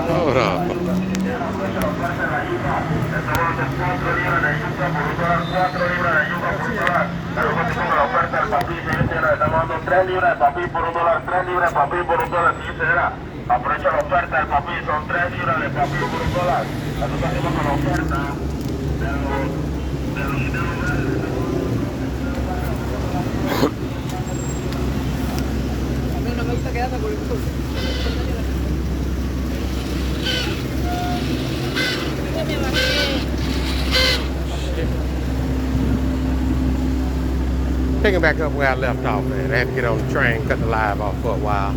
Hold on. Aprovecha la oferta del papi, son 3 libras de papi por $1. Nosotros hacemos con la oferta A mí no me gusta quedarme por el sur. Picking back up where I left off, man. I had to get on the train, cut the live off for a while.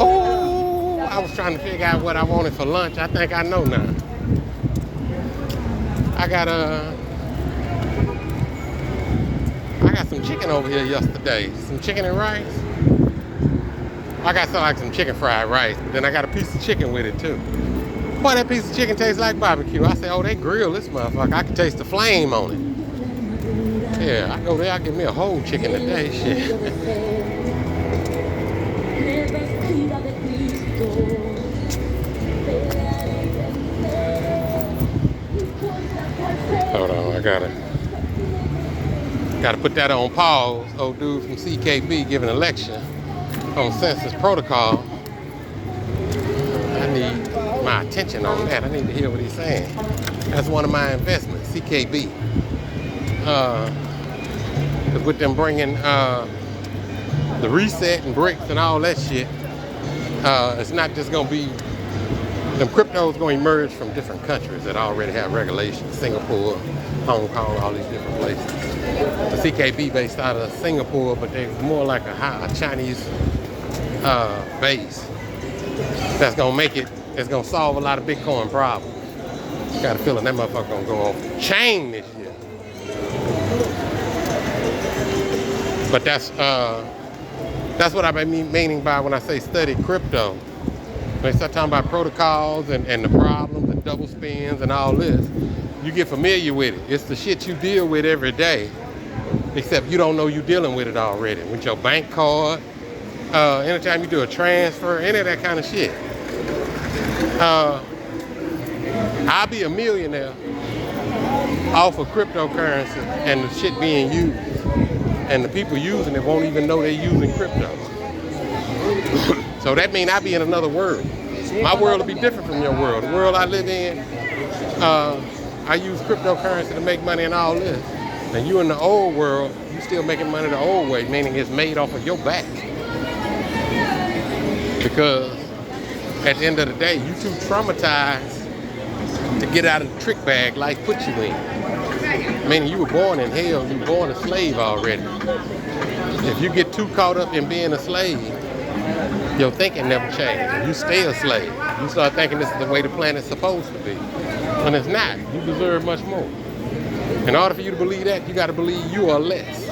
Oh, I was trying to figure out what I wanted for lunch. I think I know now. I got some chicken over here yesterday. Some chicken and rice. I got some chicken fried rice, but then I got a piece of chicken with it too. Boy, that piece of chicken tastes like barbecue. I said, oh, they grill this motherfucker. I can taste the flame on it. Yeah, I go there, I get me a whole chicken today, shit. Hold on, I gotta put that on pause. Old dude from CKB giving a lecture on census protocol. I need my attention on that. I need to hear what he's saying. That's one of my investments, CKB. Cause with them bringing the reset and bricks and all that shit, it's not just gonna be, them cryptos gonna emerge from different countries that already have regulations. Singapore, Hong Kong, all these different places. The CKB based out of Singapore, but they're more like a Chinese base. That's gonna make it, it's gonna solve a lot of Bitcoin problems. Got a feeling that motherfucker gonna go off the chain this year. But that's what I meaning by when I say study crypto. When they start talking about protocols and the problems and double spins and all this, you get familiar with it. It's the shit you deal with every day, except you don't know you're dealing with it already. With your bank card, anytime you do a transfer, any of that kind of shit. I'll be a millionaire off of cryptocurrency and the shit being used. And the people using it won't even know they're using crypto. So that means I'll be in another world. My world will be different from your world. The world I live in, I use cryptocurrency to make money and all this. And you in the old world, you still making money the old way, meaning it's made off of your back. Because at the end of the day, you too traumatized to get out of the trick bag life put you in. Meaning you were born in hell, you were born a slave already. If you get too caught up in being a slave, your thinking never changes. You stay a slave. You start thinking this is the way the planet's supposed to be. And it's not. You deserve much more. In order for you to believe that, you gotta believe you are less.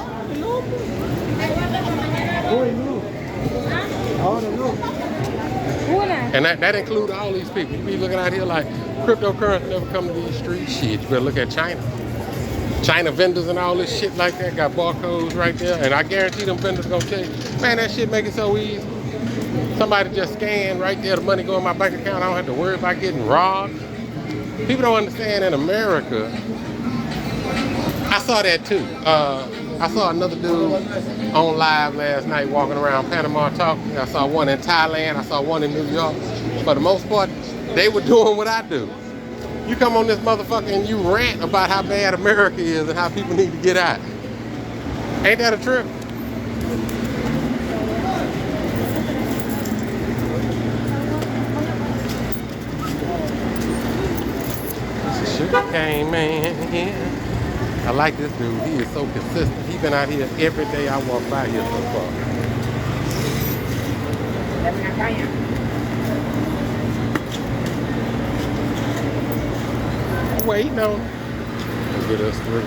And that includes all these people. You be looking out here like cryptocurrency never come to these streets. Shit, you better look at China. China vendors and all this shit like that got barcodes right there. And I guarantee them vendors gonna tell you, man, that shit make it so easy. Somebody just scan right there, the money go in my bank account. I don't have to worry about getting robbed. People don't understand in America. I saw that too. I saw another dude on live last night walking around Panama talking. I saw one in Thailand. I saw one in New York. For the most part, they were doing what I do. You come on this motherfucker and you rant about how bad America is and how people need to get out. Ain't that a trip? Sugar cane man, yeah. I like this dude. He is so consistent. He been out here every day I walk by here so far. Waiting on him. Let's get us through.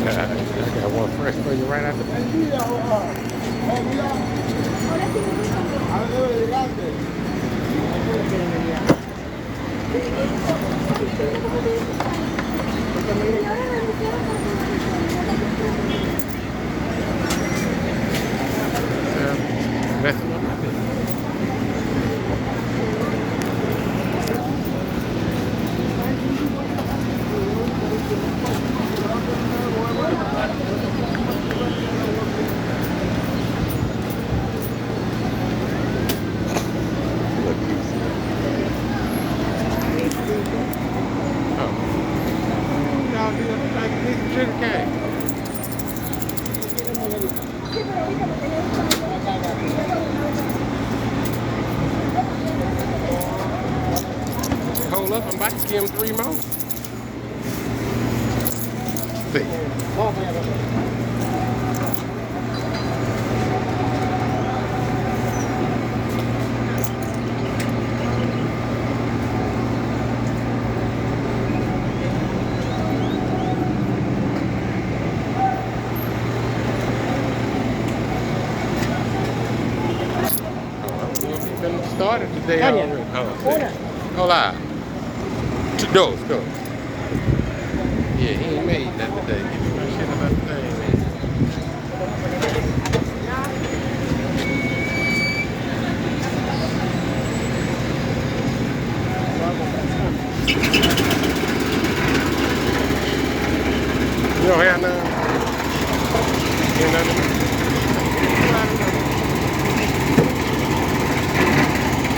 I got one fresh for you right after that. Messing up my business. Hold up, I'm about to give him 3 more. See. Started today already. Hola. Dos. Yeah, he ain't made that today. Give me my shit about the thing, man. You don't have none? You ain't nothing?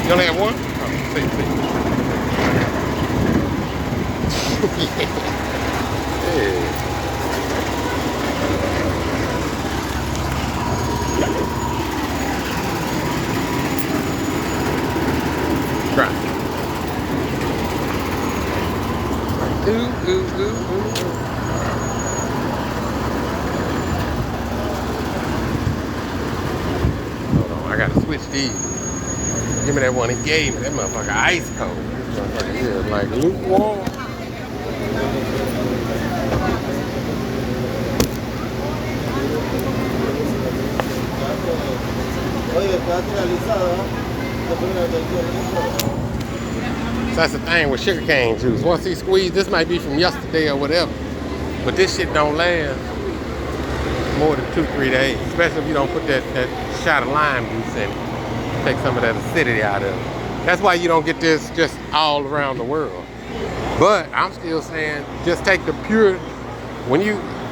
You only have one? Oh, see. Yeah. Try. Ooh. Hold on, I gotta switch these. Give me that one he gave me. That motherfucker ice cold. This motherfucker here is like lukewarm. So that's the thing with sugarcane juice. Once he squeezed, this might be from yesterday or whatever, but this shit don't last more than 2-3 days, especially if you don't put that shot of lime juice in it. Take some of that acidity out of it. That's why you don't get this just all around the world. But I'm still saying, just take the pure,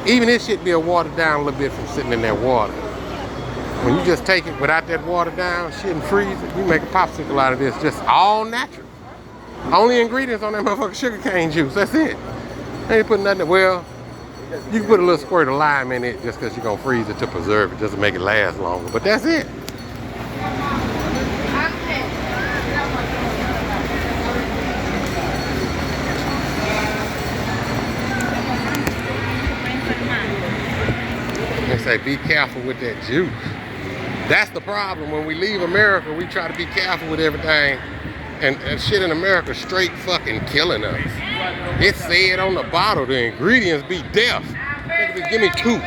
even this shit be watered down a little bit from sitting in that water. When you just take it without that watered down shit and freeze it, you make a popsicle out of this, just all natural. Only ingredients on that motherfucking sugarcane juice, that's it. They ain't put nothing, well, you can put a little squirt of lime in it just because you're gonna freeze it to preserve it, just to make it last longer, but that's it. They say be careful with that juice. That's the problem. When we leave America, we try to be careful with everything. And shit in America straight fucking killing us. It said on the bottle, the ingredients be death. Give me 2.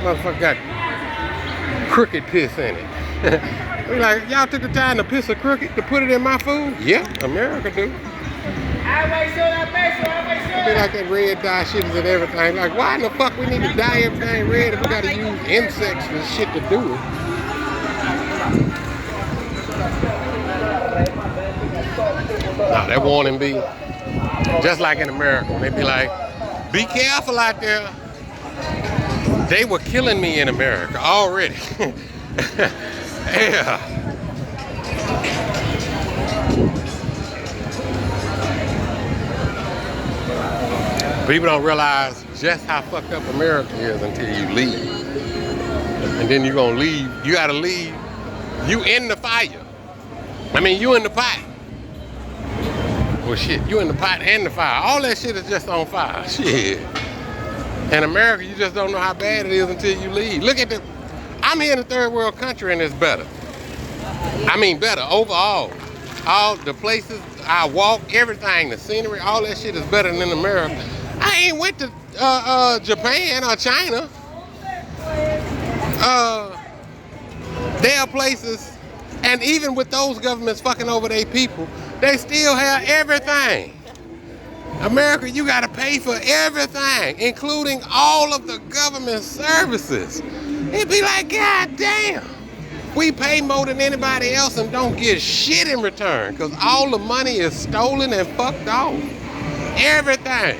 Motherfucker got crooked piss in it. We like, y'all took the time to piss a crooked to put it in my food? Yeah, America do. It be like that red dye shit and everything. Like, why in the fuck we need to dye everything red if we gotta use insects and shit to do it? Nah, that warning be just like in America. When they be like, Be careful out there. They were killing me in America already. Yeah. People don't realize just how fucked up America is until you leave. And then you're gonna leave. You gotta leave. You in the fire. I mean, you in the pot. Well, shit, you in the pot and the fire. All that shit is just on fire. Shit. In America, you just don't know how bad it is until you leave. Look at the, I'm here in a third world country and it's better. I mean better overall. All the places I walk, everything, the scenery, all that shit is better than America. I ain't went to Japan or China. There are places, and even with those governments fucking over their people, they still have everything. America, you gotta pay for everything, including all of the government services. It'd be like, God damn, we pay more than anybody else and don't get shit in return because all the money is stolen and fucked off. Everything.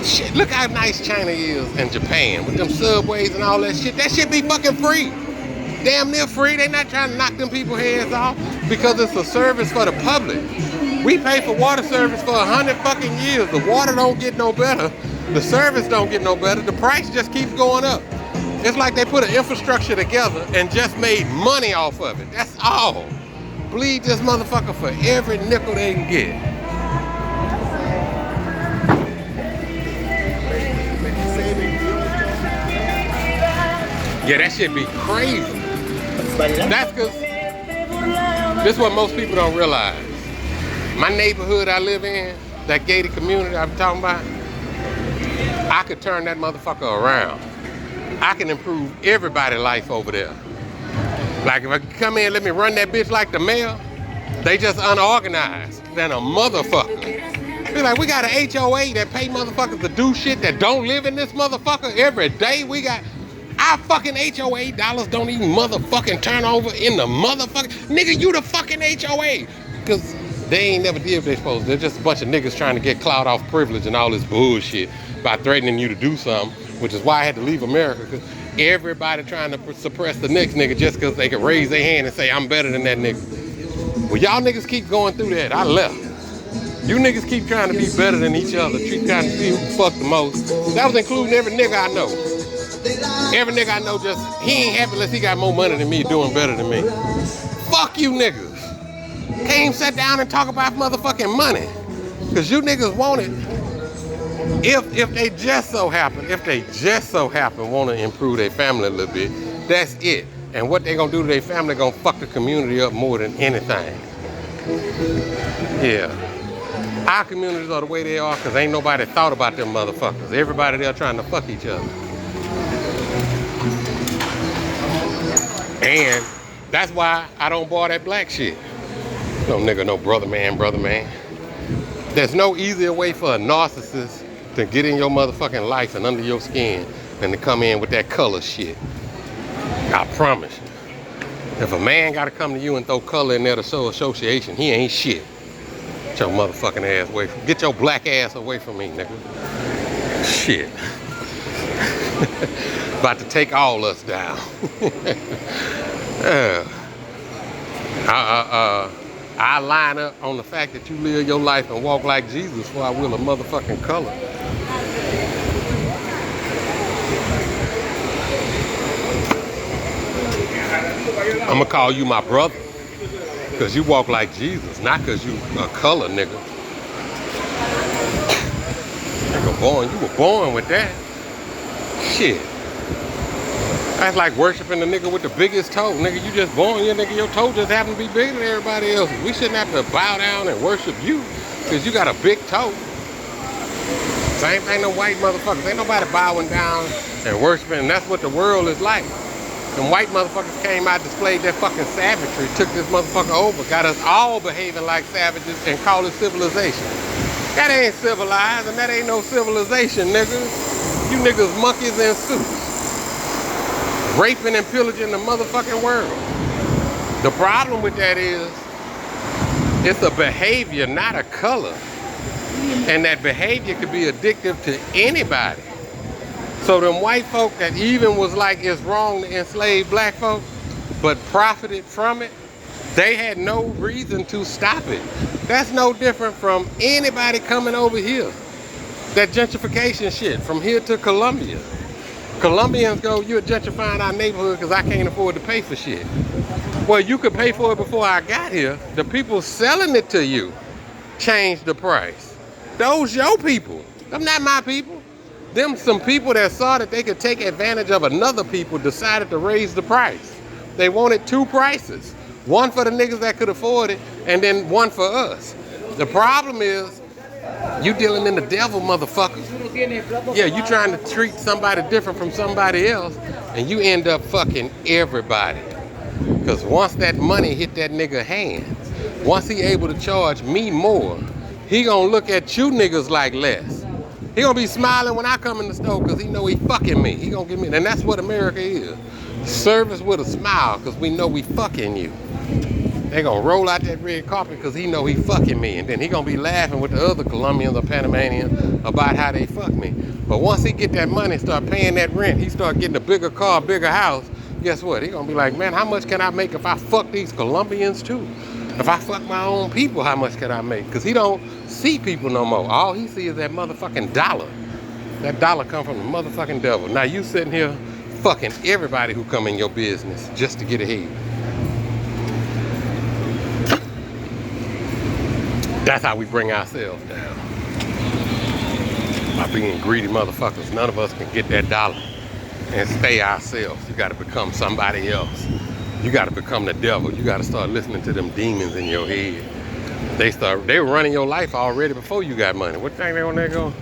Shit, look how nice China is and Japan with them subways and all that shit. That shit be fucking free. Damn near free. They not trying to knock them people's heads off because it's a service for the public. We pay for water service for 100 fucking years. The water don't get no better. The service don't get no better. The price just keeps going up. It's like they put an infrastructure together and just made money off of it. That's all. Bleed this motherfucker for every nickel they can get. Yeah, that shit be crazy. That's because this is what most people don't realize. My neighborhood I live in, that gated community I'm talking about, I could turn that motherfucker around. I can improve everybody's life over there. Like if I come in and let me run that bitch like the mayor, they just unorganized than a motherfucker. Be like, we got an HOA that pay motherfuckers to do shit that don't live in this motherfucker every day. We got our fucking HOA dollars don't even motherfucking turn over in the motherfucking, nigga, you the fucking HOA. Cause they ain't never did what they supposed to. They're just a bunch of niggas trying to get clout off privilege and all this bullshit by threatening you to do something, which is why I had to leave America, because everybody trying to suppress the next nigga just because they could raise their hand and say, I'm better than that nigga. Well, y'all niggas keep going through that. I left. You niggas keep trying to be better than each other, keep trying to see who fuck the most. That was including every nigga I know. Every nigga I know just, he ain't happy unless he got more money than me, doing better than me. Fuck you niggas. Can't even sit down and talk about motherfucking money. Cause you niggas want it. If they just so happen want to improve their family a little bit, that's it. And what they gonna do to their family gonna fuck the community up more than anything. Yeah. Our communities are the way they are because ain't nobody thought about them motherfuckers. Everybody there trying to fuck each other. And that's why I don't buy that black shit. No nigga, no brother man. There's no easier way for a narcissist to get in your motherfucking life and under your skin than to come in with that color shit. I promise you. If a man gotta come to you and throw color in there to show association, he ain't shit. Get your motherfucking ass away from, get your black ass away from me, nigga. Shit. About to take all us down. I line up on the fact that you live your life and walk like Jesus before I will a motherfucking color. I'm gonna call you my brother because you walk like Jesus, not because you a color nigga. Nigga born, you were born with that. Shit. That's like worshiping the nigga with the biggest toe. Nigga, you just born, your toe just happen to be bigger than everybody else. We shouldn't have to bow down and worship you because you got a big toe. Same thing, them white motherfuckers. Ain't nobody bowing down and worshiping, and that's what the world is like. Them white motherfuckers came out, displayed their fucking savagery, took this motherfucker over, got us all behaving like savages and call it civilization. That ain't civilized, and that ain't no civilization, nigga. You niggas monkeys in suits. Raping and pillaging the motherfucking world. The problem with that is, it's a behavior, not a color. And that behavior could be addictive to anybody. So them white folk that even was like it's wrong to enslave black folk, but profited from it, they had no reason to stop it. That's no different from anybody coming over here. That gentrification shit from here to Colombia. Colombians go, you're gentrifying our neighborhood because I can't afford to pay for shit. Well, you could pay for it before I got here. The people selling it to you changed the price. Those your people. Them not my people. Them some people that saw that they could take advantage of another people decided to raise the price. They wanted two prices. One for the niggas that could afford it, and then one for us. The problem is, you dealing in the devil, motherfucker. Yeah, you trying to treat somebody different from somebody else, and you end up fucking everybody. Because once that money hit that nigga hands, once he able to charge me more, he gonna look at you niggas like less. He gonna be smiling when I come in the store because he know he fucking me. He gonna give me, and that's what America is. Service with a smile because we know we fucking you. They gonna roll out that red carpet because he know he fucking me. And then he gonna be laughing with the other Colombians or Panamanians about how they fuck me. But once he get that money, start paying that rent, he start getting a bigger car, bigger house, guess what? He gonna be like, man, how much can I make if I fuck these Colombians too? If I fuck my own people, how much can I make? Because he don't see people no more. All he sees is that motherfucking dollar. That dollar come from the motherfucking devil. Now you sitting here fucking everybody who come in your business just to get ahead. That's how we bring ourselves down. By being greedy motherfuckers. None of us can get that dollar and stay ourselves. You gotta become somebody else. You gotta become the devil. You gotta start listening to them demons in your head. They were running your life already before you got money. What thing they on there go?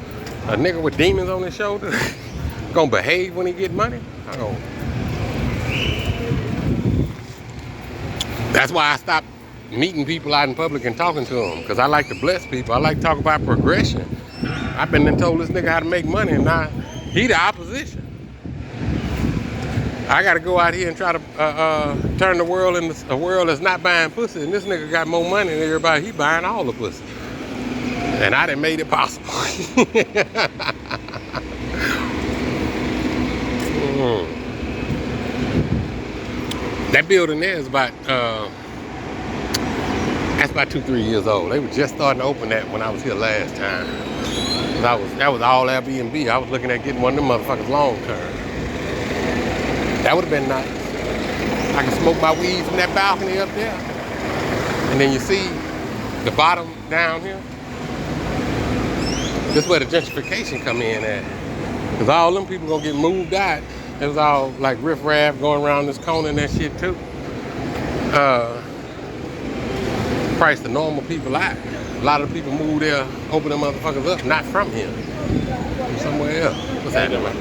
A nigga with demons on his shoulder gonna behave when he get money? I don't. That's why I stopped meeting people out in public and talking to them, because I like to bless people. I like to talk about progression. I've been and told this nigga how to make money, and now he the opposition. I gotta go out here and try to turn the world into a world that's not buying pussy, and this nigga got more money than everybody. He buying all the pussy, and I done made it possible. That building there is about that's about 2-3 years old. They were just starting to open that when I was here last time. That was all Airbnb. I was looking at getting one of them motherfuckers long term. That would have been nice. I can smoke my weed from that balcony up there. And then you see the bottom down here. This is where the gentrification come in at. Because all them people gonna get moved out. It was all like riffraff going around this corner and that shit too. Price the normal people out. A lot of the people move there, open them motherfuckers up, not from here. From somewhere else. What's happening, man?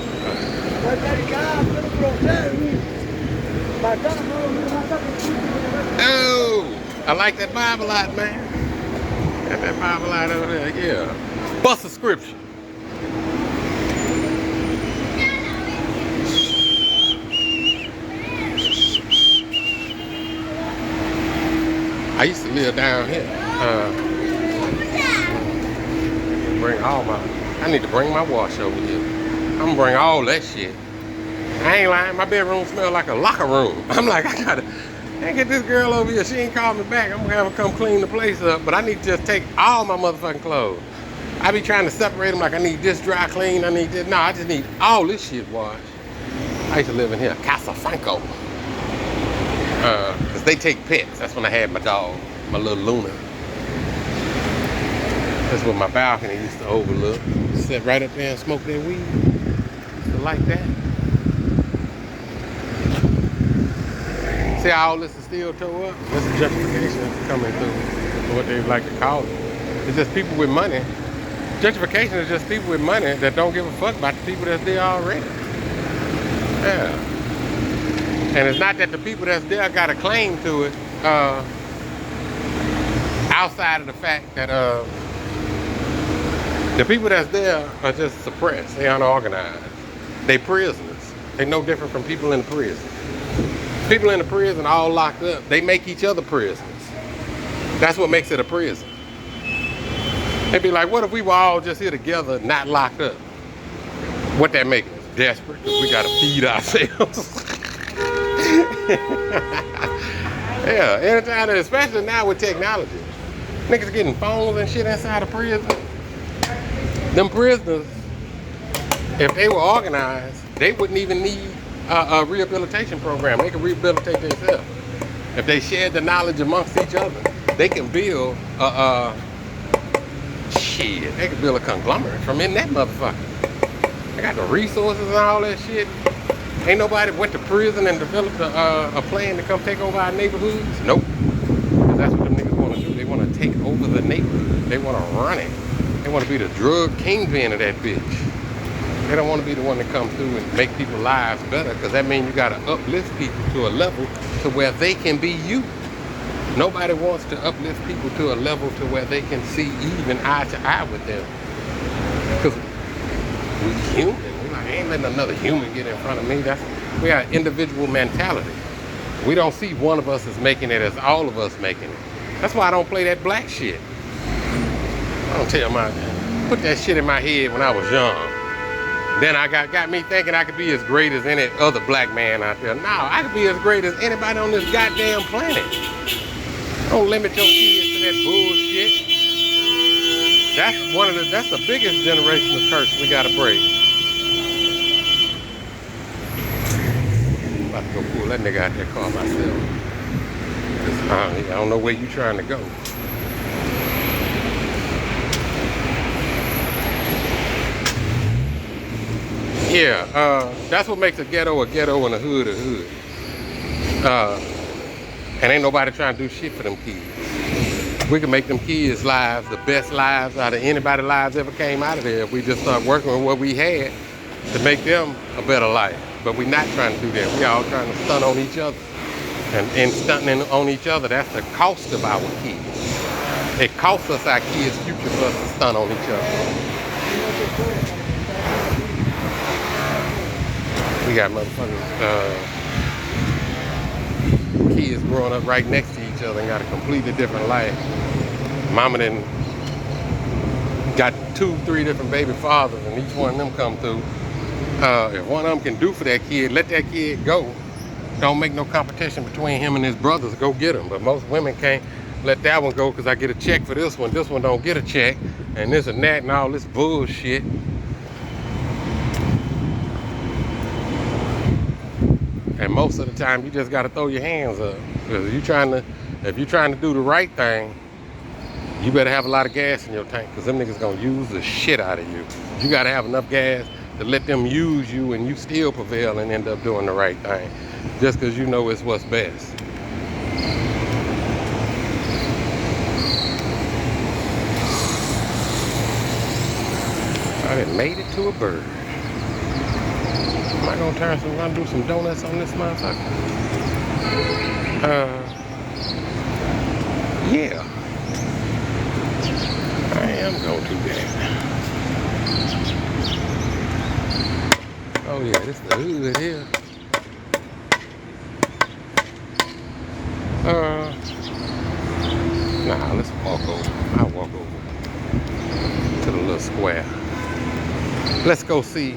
Oh, I like that Bible lot, man. Got that Bible lot over there, yeah. Bust a scripture. I used to live down here. I need to bring my wash over here. I'm gonna bring all that shit. I ain't lying, my bedroom smells like a locker room. I'm like, I gotta get this girl over here. She ain't called me back. I'm gonna have her come clean the place up, but I need to just take all my motherfucking clothes. I be trying to separate them like I need this dry clean, I need this. No, I just need all this shit washed. I used to live in here, Casa Franco. Because they take pets. That's when I had my dog, my little Luna. That's what my balcony used to overlook. Sit right up there and smoke that weed. Used to like that. See how all this is still tore up? That's the gentrification coming through, what they like to call it. It's just people with money. Gentrification is just people with money that don't give a fuck about the people that's there already. Yeah. And it's not that the people that's there got a claim to it, outside of the fact that the people that's there are just suppressed. They unorganized. They prisoners. They no different from people in the prison. People in the prison all locked up. They make each other prisoners. That's what makes it a prison. They'd be like, what if we were all just here together, not locked up? What that make us? Desperate, because we gotta feed ourselves. Yeah, anytime, especially now with technology. Niggas getting phones and shit inside of prison. Them prisoners, if they were organized, they wouldn't even need a rehabilitation program. They can rehabilitate themselves. If they shared the knowledge amongst each other, they can build shit. They can build a conglomerate from in that motherfucker. They got the resources and all that shit. Ain't nobody went to prison and developed a plan to come take over our neighborhoods. Nope. Because that's what them niggas want to do. They want to take over the neighborhood. They want to run it. They want to be the drug kingpin of that bitch. They don't want to be the one to come through and make people's lives better, because that means you got to uplift people to a level to where they can be you. Nobody wants to uplift people to a level to where they can see even eye to eye with them. Because we human. We're like, I ain't letting another human get in front of me. We got individual mentality. We don't see one of us as making it as all of us making it. That's why I don't play that black shit. I don't put that shit in my head when I was young. Then I got me thinking I could be as great as any other black man out there. Now I could be as great as anybody on this goddamn planet. Don't limit your kids to that bullshit. That's the biggest generational curse we gotta break. I'm about to go pull that nigga out that car myself. I don't know where you trying to go. Yeah, that's what makes a ghetto and a hood a hood. And ain't nobody trying to do shit for them kids. We can make them kids' lives the best lives out of anybody's lives ever came out of there if we just start working with what we had to make them a better life. But we're not trying to do that. We all trying to stunt on each other. And stunting on each other, that's the cost of our kids. It costs us our kids' future for us to stunt on each other. We got motherfuckers, kids growing up right next to each other and got a completely different life. Mama then got 2, 3 different baby fathers, and each one of them come through. If one of them can do for that kid, let that kid go. Don't make no competition between him and his brothers. Go get him. But most women can't let that one go because I get a check for this one. This one don't get a check, and this and that and all this bullshit. And most of the time, you just gotta throw your hands up. Because if you're trying to do the right thing, you better have a lot of gas in your tank, because them niggas gonna use the shit out of you. You gotta have enough gas to let them use you, and you still prevail and end up doing the right thing, just because you know it's what's best. I done made it to a bird. Am I gonna run do some donuts on this motherfucker? Yeah. I am gonna do that. Oh yeah, this is the hood here. Nah, let's walk over. I'll walk over to the little square. Let's go see.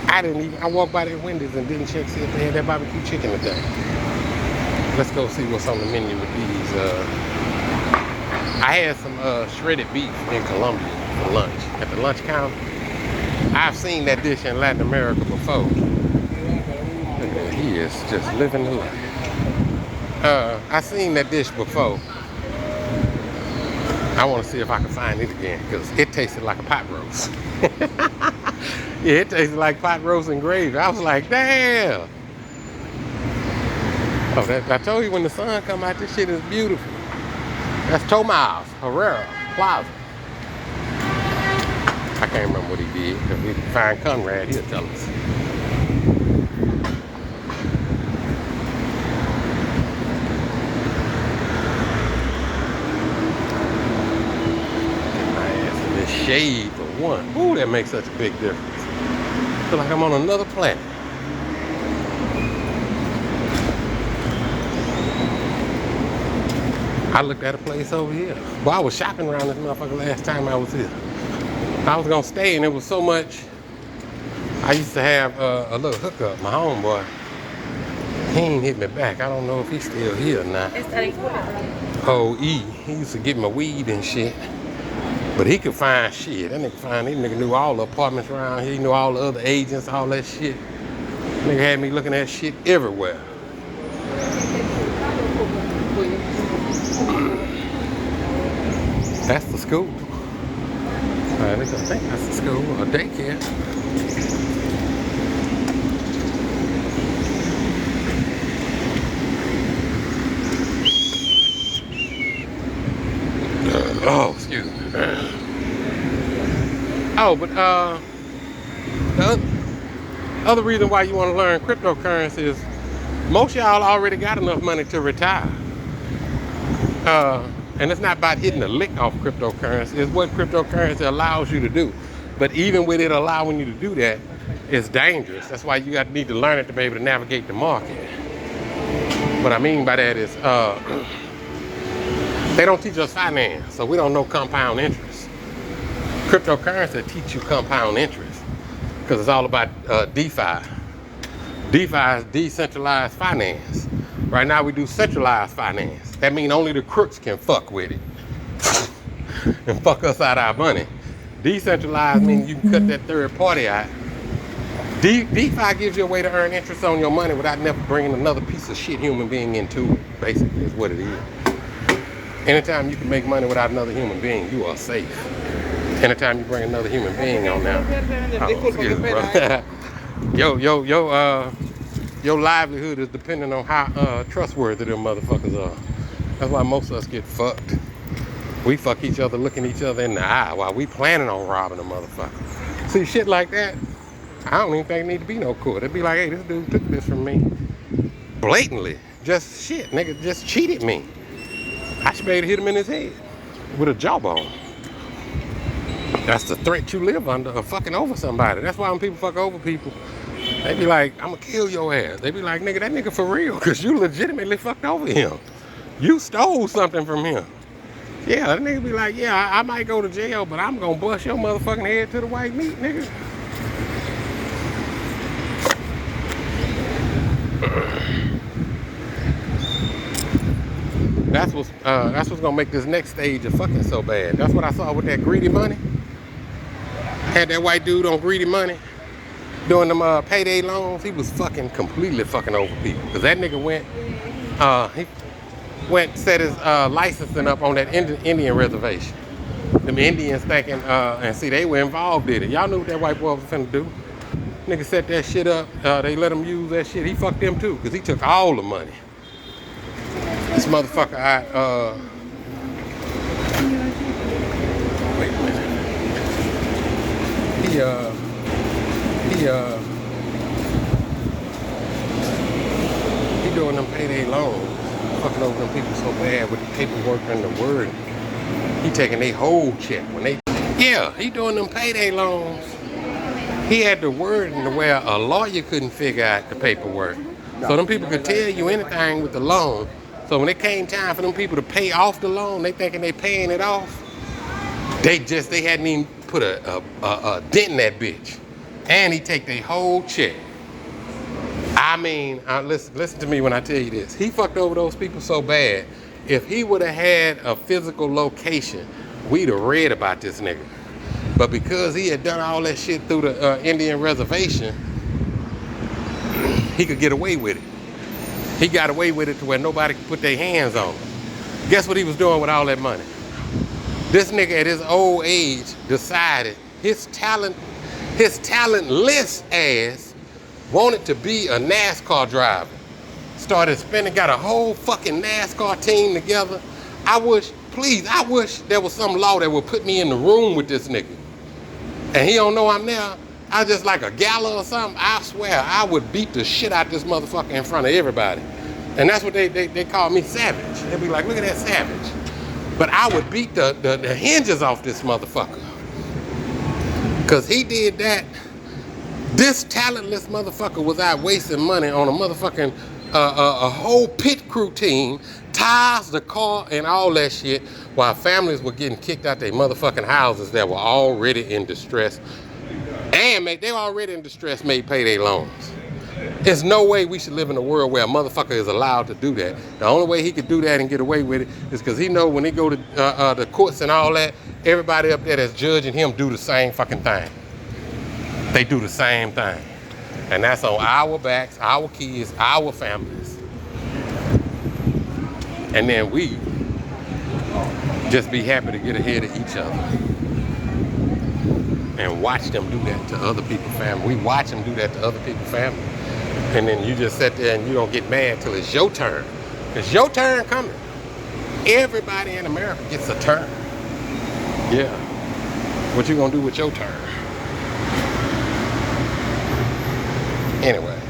I walked by their windows and didn't check see if they had that barbecue chicken today. Let's go see what's on the menu with these. I had some shredded beef in Colombia for lunch at the lunch counter. I've seen that dish in Latin America before. Look at that, he is just living the life. I've seen that dish before. I want to see if I can find it again, because it tasted like a pot roast. Yeah, it tasted like pot roast and gravy. I was like, damn. Oh, I told you when the sun come out, this shit is beautiful. That's Tomas Herrera Plaza. I can't remember what he did. If we find Conrad, he'll tell us. Shade for one. Ooh, that makes such a big difference. I feel like I'm on another planet. I looked at a place over here. Well, I was shopping around this motherfucker last time I was here. I was gonna stay and it was so much. I used to have a little hookup, my homeboy. He ain't hit me back. I don't know if he's still here or not. Oh, E. He used to get my weed and shit. But he could find shit. That nigga knew all the apartments around here. He knew all the other agents, all that shit. Nigga had me looking at shit everywhere. That's the school. I think that's the school or daycare. Oh, excuse me. Oh, but the other reason why you want to learn cryptocurrency is most y'all already got enough money to retire. And it's not about hitting a lick off cryptocurrency. It's what cryptocurrency allows you to do. But even with it allowing you to do that, it's dangerous. That's why you need to learn it to be able to navigate the market. What I mean by that is they don't teach us finance, so we don't know compound interest. Cryptocurrency teach you compound interest because it's all about DeFi. DeFi is decentralized finance. Right now we do centralized finance. That means only the crooks can fuck with it and fuck us out our money. Decentralized means you can cut that third party out. DeFi gives you a way to earn interest on your money without never bringing another piece of shit human being into it, basically is what it is. Anytime you can make money without another human being, you are safe. Anytime you bring another human being on now, excuse me, brother. Your livelihood is dependent on how trustworthy them motherfuckers are. That's why most of us get fucked. We fuck each other looking each other in the eye while we planning on robbing a motherfucker. See, shit like that, I don't even think it need to be no court. It'd be like, hey, this dude took this from me. Blatantly. Just shit, nigga just cheated me. I should be able to hit him in his head with a jawbone. That's the threat you live under of fucking over somebody. That's why when people fuck over people, they be like, I'm gonna kill your ass. They be like, nigga, that nigga for real, because you legitimately fucked over him. You stole something from him. Yeah, that nigga be like, yeah, I might go to jail, but I'm gonna bust your motherfucking head to the white meat, nigga. That's what's gonna make this next stage of fucking so bad. That's what I saw with that greedy money. Had that white dude on greedy money doing them payday loans. He was completely fucking over people. Cause that nigga set his licensing up on that Indian reservation. Them Indians thinking, and see, they were involved in it. Y'all knew what that white boy was finna do. Nigga set that shit up. They let him use that shit. He fucked them too, cause he took all the money. This motherfucker wait a minute. He doing them payday loans, fucking over them people so bad with the paperwork and the word. He taking their whole check he doing them payday loans. He had the word in the where a lawyer couldn't figure out the paperwork. So them people could tell you anything with the loan. So when it came time for them people to pay off the loan, they thinking they paying it off. They hadn't even put a dent in that bitch. And he take their whole check. I mean, listen to me when I tell you this. He fucked over those people so bad. If he would have had a physical location, we'd have read about this nigga. But because he had done all that shit through the Indian reservation, he could get away with it. He got away with it to where nobody could put their hands on him. Guess what he was doing with all that money? This nigga at his old age decided his talentless ass wanted to be a NASCAR driver. Started spending, got a whole fucking NASCAR team together. I wish there was some law that would put me in the room with this nigga. And he don't know I'm there. I just like a gala or something. I swear I would beat the shit out this motherfucker in front of everybody. And that's what they call me savage. They'd be like, look at that savage. But I would beat the hinges off this motherfucker. Cause he did that. This talentless motherfucker was out wasting money on a motherfucking a whole pit crew team house, the car, and all that shit, while families were getting kicked out their motherfucking houses that were already in distress. And they were already in distress, made payday loans. There's no way we should live in a world where a motherfucker is allowed to do that. The only way he could do that and get away with it is because he know when he go to the courts and all that, everybody up there that's judging him do the same fucking thing. They do the same thing. And that's on our backs, our kids, our families. And then we just be happy to get ahead of each other. And watch them do that to other people's family. We watch them do that to other people's family. And then you just sit there and you don't get mad till it's your turn. It's your turn coming. Everybody in America gets a turn. Yeah. What you gonna do with your turn? Anyway.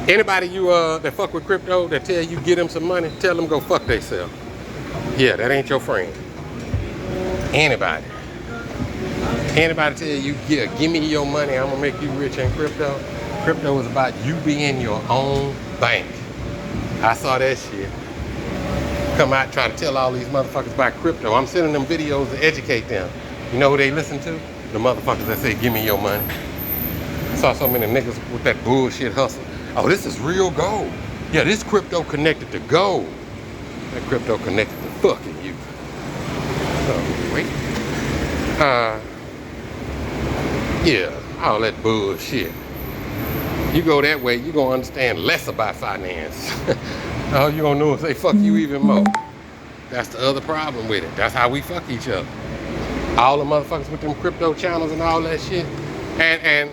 Anybody that fuck with crypto that tell you get them some money, tell them go fuck theyself. Yeah, that ain't your friend. Anybody tell you, yeah, give me your money, I'm gonna make you rich in crypto. Crypto is about you being your own bank. I saw that shit. Come out try to tell all these motherfuckers about crypto. I'm sending them videos to educate them. You know who they listen to? The motherfuckers that say, give me your money. I saw so many niggas with that bullshit hustle. Oh, this is real gold. Yeah, this crypto connected to gold. That crypto connected to fucking you. Oh, wait. Yeah, all that bullshit. You go that way, you gonna understand less about finance. All you gonna know is say fuck you even more. That's the other problem with it. That's how we fuck each other. All the motherfuckers with them crypto channels and all that shit. And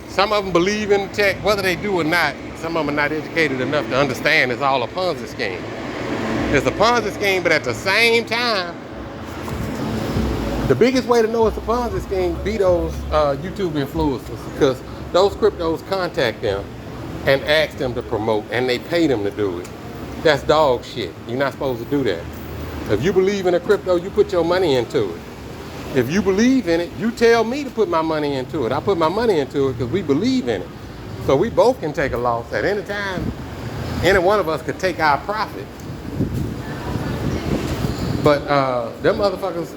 some of them believe in tech, whether they do or not. Some of them are not educated enough to understand it's all a Ponzi scheme. It's a Ponzi scheme, but at the same time, the biggest way to know it's a Ponzi scheme be those YouTube influencers, because those cryptos contact them and ask them to promote, and they pay them to do it. That's dog shit. You're not supposed to do that. If you believe in a crypto, you put your money into it. If you believe in it, you tell me to put my money into it. I put my money into it because we believe in it. So we both can take a loss at any time. Any one of us could take our profit. But them motherfuckers,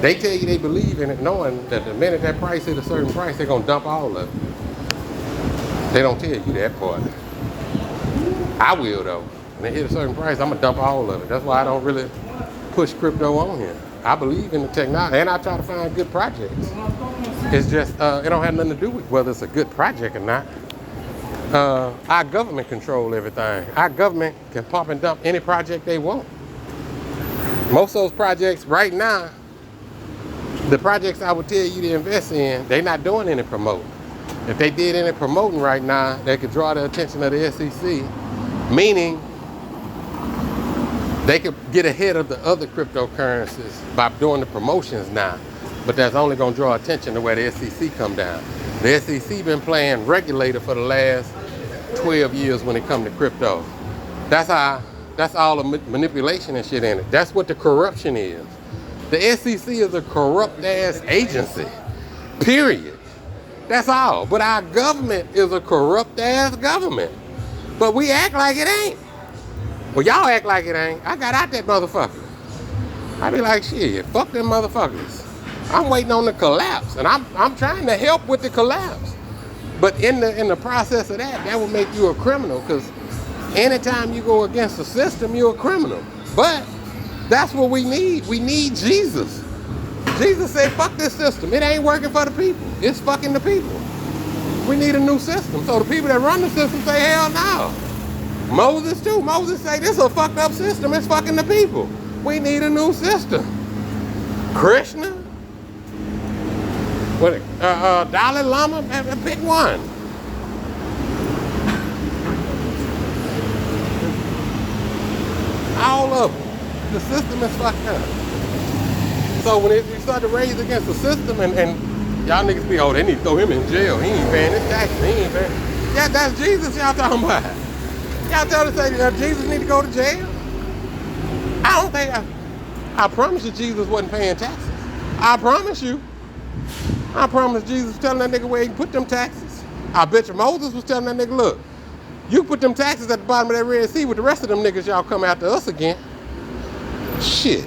they tell you they believe in it, knowing that the minute that price hit a certain price, they're gonna dump all of it. They don't tell you that part. I will though. When they hit a certain price, I'm gonna dump all of it. That's why I don't really push crypto on here. I believe in the technology, and I try to find good projects. It's just, it don't have nothing to do with whether it's a good project or not. Our government control everything. Our government can pump and dump any project they want. Most of those projects right now, the projects I would tell you to invest in, they're not doing any promoting. If they did any promoting right now, they could draw the attention of the SEC, meaning they could get ahead of the other cryptocurrencies by doing the promotions now. But that's only gonna draw attention to where the SEC come down. The SEC been playing regulator for the last 12 years when it come to crypto. That's all the manipulation and shit in it. That's what the corruption is. The SEC is a corrupt ass agency, period. That's all. But our government is a corrupt ass government. But we act like it ain't. Well, y'all act like it ain't. I got out that motherfucker. I be like, shit, fuck them motherfuckers. I'm waiting on the collapse, and I'm trying to help with the collapse. But in the process of that will make you a criminal, because anytime you go against the system, you're a criminal. But that's what we need. We need Jesus. Jesus said, fuck this system. It ain't working for the people. It's fucking the people. We need a new system. So the people that run the system say, hell no. Moses too. Moses say, this is a fucked up system. It's fucking the people. We need a new system. Krishna? What? Dalai Lama? Pick one. All of them. The system is fucked up. So when you start to raise against the system and y'all niggas be, oh, they need to throw him in jail. He ain't paying his taxes. He ain't paying. Yeah, that's Jesus y'all talking about. Y'all tell us that Jesus need to go to jail? I don't think, I promise you Jesus wasn't paying taxes. I promise you. I promise Jesus was telling that nigga where he can put them taxes. I bet you Moses was telling that nigga, look, you put them taxes at the bottom of that Red Sea with the rest of them niggas y'all come after us again. Shit.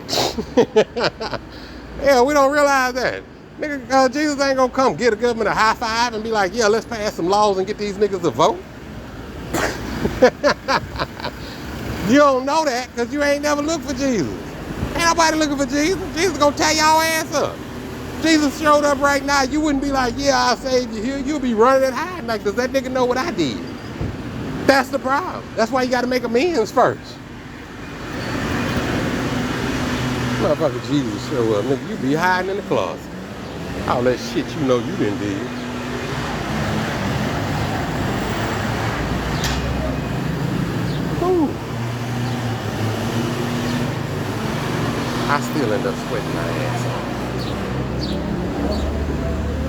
Yeah, we don't realize that. Nigga, Jesus ain't gonna come get the government a high five and be like, yeah, let's pass some laws and get these niggas to vote. You don't know that because you ain't never looked for Jesus. Ain't nobody looking for Jesus. Jesus gonna tear y'all ass up. Jesus showed up right now, you wouldn't be like, yeah, I'll save you here. You'll be running and hiding like, does that nigga know what I did? That's the problem. That's why you gotta make amends first. Motherfucker Jesus show up, nigga, you be hiding in the closet. All that shit you know you done did. Ooh. I still end up sweating my ass off.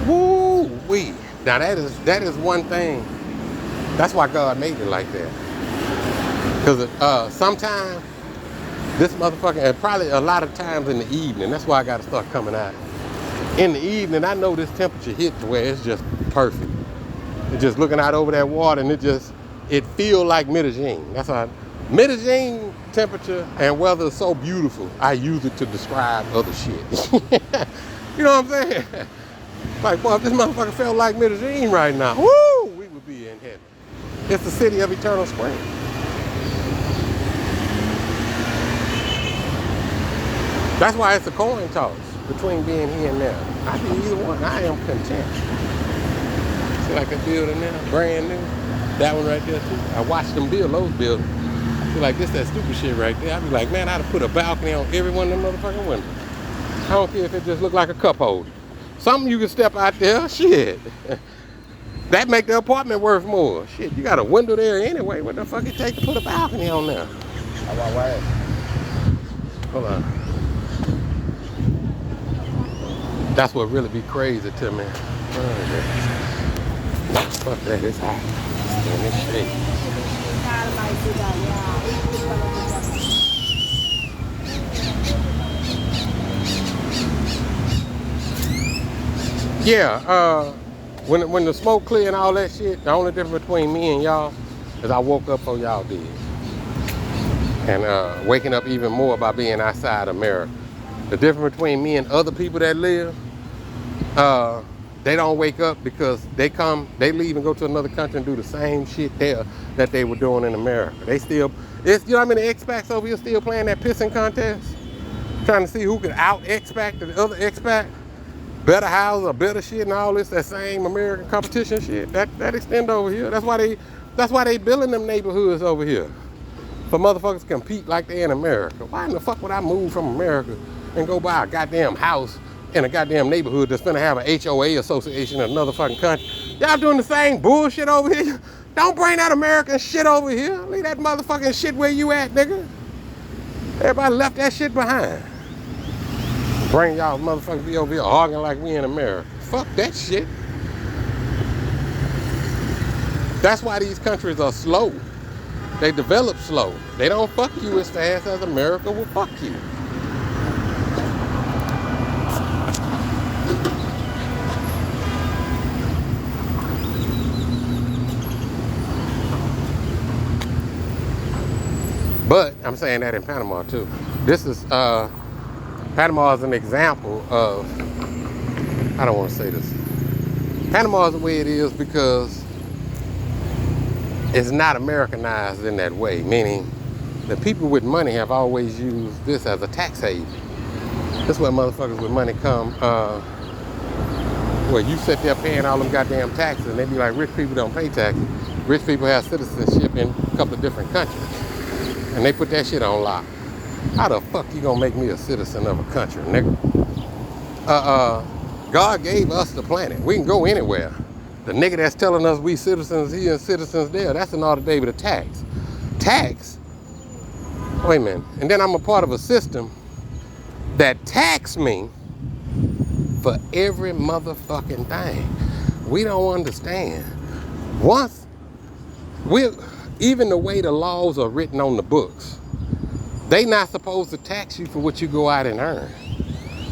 Woo wee. Now that is one thing. That's why God made it like that. Because sometimes this motherfucker, and probably a lot of times in the evening, that's why I gotta start coming out. In the evening, I know this temperature hit to where it's just perfect. It's just looking out over that water and it feels like Medellin. That's how Medellin temperature and weather is so beautiful. I use it to describe other shit. You know what I'm saying? Like, boy, if this motherfucker felt like Medellin right now, woo, we would be in heaven. It's the city of eternal spring. That's why it's a coin toss between being here and there. I do either one. I am content. See like that building now, brand new. That one right there too. I watched them build those buildings. I feel like this that stupid shit right there. I'd be like, man, I'd have put a balcony on every one of them motherfucking windows. I don't care if it just look like a cup holder. Something you can step out there, shit. That make the apartment worth more. Shit, you got a window there anyway. What the fuck it take to put a balcony on there? Hold on. That's what really be crazy to me. Fuck that, it's hot. In this shade. Yeah, when the smoke clear and all that shit, the only difference between me and y'all is I woke up before y'all did. And waking up even more by being outside America. The difference between me and other people that live, they don't wake up because they leave and go to another country and do the same shit there that they were doing in America. They still, you know how many expats over here still playing that pissing contest? Trying to see who can out expat the other expat? Better houses or better shit and all this, that same American competition shit. That extend over here. That's why they building them neighborhoods over here. For motherfuckers to compete like they in America. Why in the fuck would I move from America and go buy a goddamn house in a goddamn neighborhood that's gonna have an HOA association in another fucking country? Y'all doing the same bullshit over here? Don't bring that American shit over here. Leave that motherfucking shit where you at, nigga. Everybody left that shit behind. Bring y'all motherfuckers be over here arguing like we in America. Fuck that shit. That's why these countries are slow. They develop slow. They don't fuck you as fast as America will fuck you. But I'm saying that in Panama too. This is Panama is an example of, I don't want to say this. Panama is the way it is because it's not Americanized in that way, meaning the people with money have always used this as a tax haven. This is where motherfuckers with money come, where you sit there paying all them goddamn taxes and they be like, rich people don't pay taxes. Rich people have citizenship in a couple of different countries. And they put that shit on lock. How the fuck you gonna make me a citizen of a country, nigga? God gave us the planet. We can go anywhere. The nigga that's telling us we citizens here and citizens there, that's an affidavit of tax. Tax? Wait a minute. And then I'm a part of a system that tax me for every motherfucking thing. We don't understand. Even the way the laws are written on the books, they not supposed to tax you for what you go out and earn.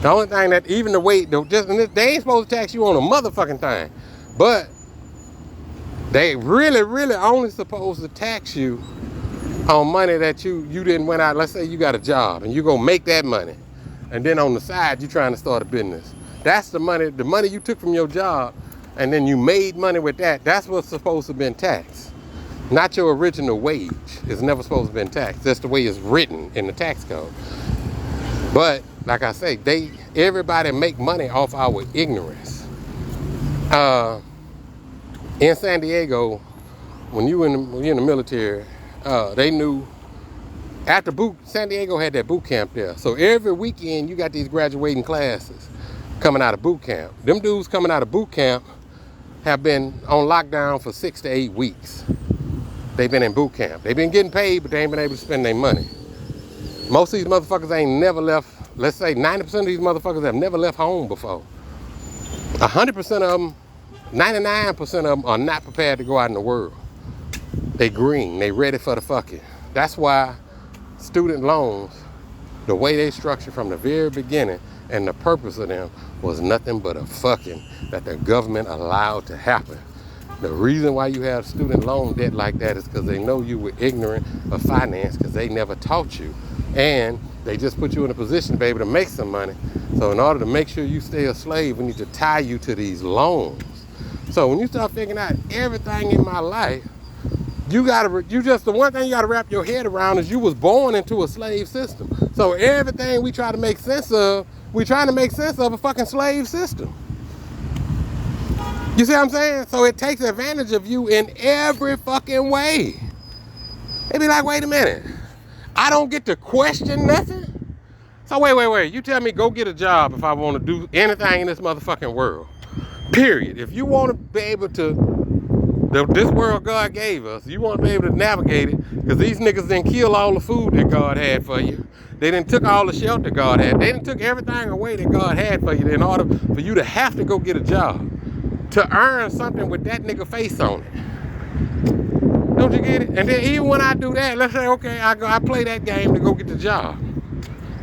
The only thing that even the way, they ain't supposed to tax you on a motherfucking thing. But they really only supposed to tax you on money that you didn't went out. Let's say you got a job and you go make that money. And then on the side, you're trying to start a business. That's the money you took from your job, and then you made money with that. That's what's supposed to have been taxed. Not your original wage. It's never supposed to have been taxed. That's the way it's written in the tax code. But like I say, everybody make money off our ignorance. In San Diego, when you in the military, they knew after San Diego had that boot camp there. So every weekend you got these graduating classes coming out of boot camp. Them dudes coming out of boot camp have been on lockdown for 6 to 8 weeks. They've been in boot camp. They've been getting paid, but they ain't been able to spend their money. Most of these motherfuckers ain't never left. Let's say 90% of these motherfuckers have never left home before. 100% of them, 99% of them are not prepared to go out in the world. They green, they ready for the fucking. That's why student loans, the way they structured from the very beginning and the purpose of them was nothing but a fucking that the government allowed to happen. The reason why you have student loan debt like that is because they know you were ignorant of finance because they never taught you. And they just put you in a position to be able to make some money. So in order to make sure you stay a slave, we need to tie you to these loans. So when you start figuring out everything in my life, the one thing you gotta wrap your head around is you was born into a slave system. So everything we try to make sense of, we trying to make sense of a fucking slave system. You see what I'm saying? So it takes advantage of you in every fucking way. They be like, wait a minute, I don't get to question nothing? So wait, you tell me go get a job if I want to do anything in this motherfucking world. Period. If you want to be able to, this world God gave us, you want to be able to navigate it, because these niggas didn't kill all the food that God had for you. They didn't took all the shelter God had. They didn't took everything away that God had for you in order for you to have to go get a job. To earn something with that nigga face on it. Don't you get it? And then even when I do that, let's say, okay, I play that game to go get the job.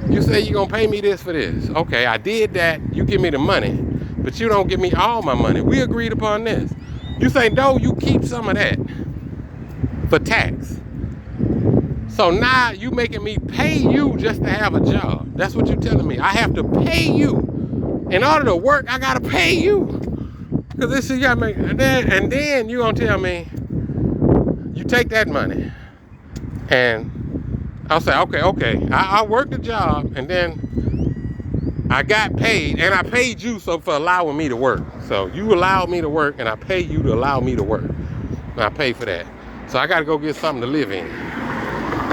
You say you're gonna pay me this for this. Okay, I did that, you give me the money, but you don't give me all my money. We agreed upon this. You say, no, you keep some of that for tax. So now you making me pay you just to have a job. That's what you're telling me. I have to pay you. In order to work, I gotta pay you. Because this is, you gotta make, and then you gonna tell me, you take that money, and I'll say, okay, I worked the job, and then I got paid, and I paid you for allowing me to work. So you allowed me to work, and I pay you to allow me to work. And I pay for that. So I gotta go get something to live in.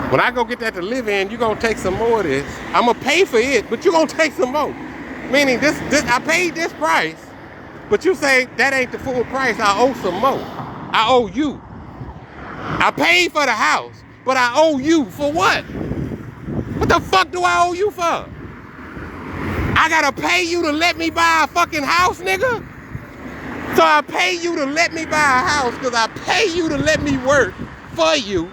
When I go get that to live in, you're gonna take some more of this. I'm gonna pay for it, but you're gonna take some more. Meaning this I paid this price, but you say that ain't the full price, I owe some more. I owe you. I paid for the house, but I owe you for what? What the fuck do I owe you for? I gotta pay you to let me buy a fucking house, nigga? So I pay you to let me buy a house because I pay you to let me work for you.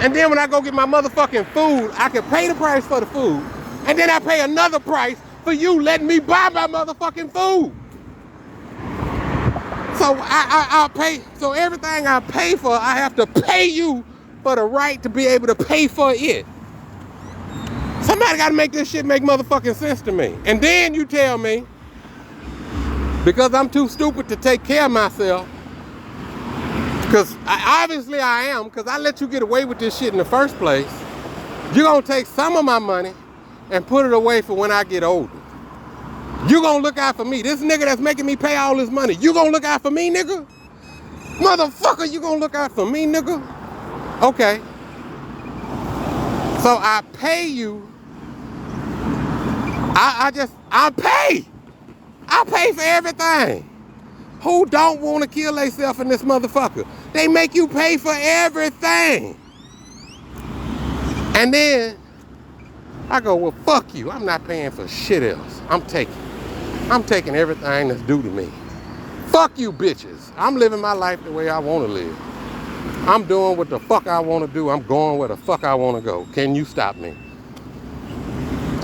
And then when I go get my motherfucking food, I can pay the price for the food. And then I pay another price for you letting me buy my motherfucking food. So I pay, so everything I pay for, I have to pay you for the right to be able to pay for it. Somebody gotta make this shit make motherfucking sense to me. And then you tell me, because I'm too stupid to take care of myself, because obviously I am, because I let you get away with this shit in the first place, you're gonna take some of my money and put it away for when I get older. You gonna look out for me. This nigga that's making me pay all this money, you gonna look out for me, nigga? Motherfucker, you gonna look out for me, nigga? Okay. So I pay you. I pay. I pay for everything. Who don't want to kill themselves in this motherfucker? They make you pay for everything. And then I go, well, fuck you. I'm not paying for shit else. I'm taking everything that's due to me. Fuck you bitches. I'm living my life the way I want to live. I'm doing what the fuck I want to do. I'm going where the fuck I want to go. Can you stop me?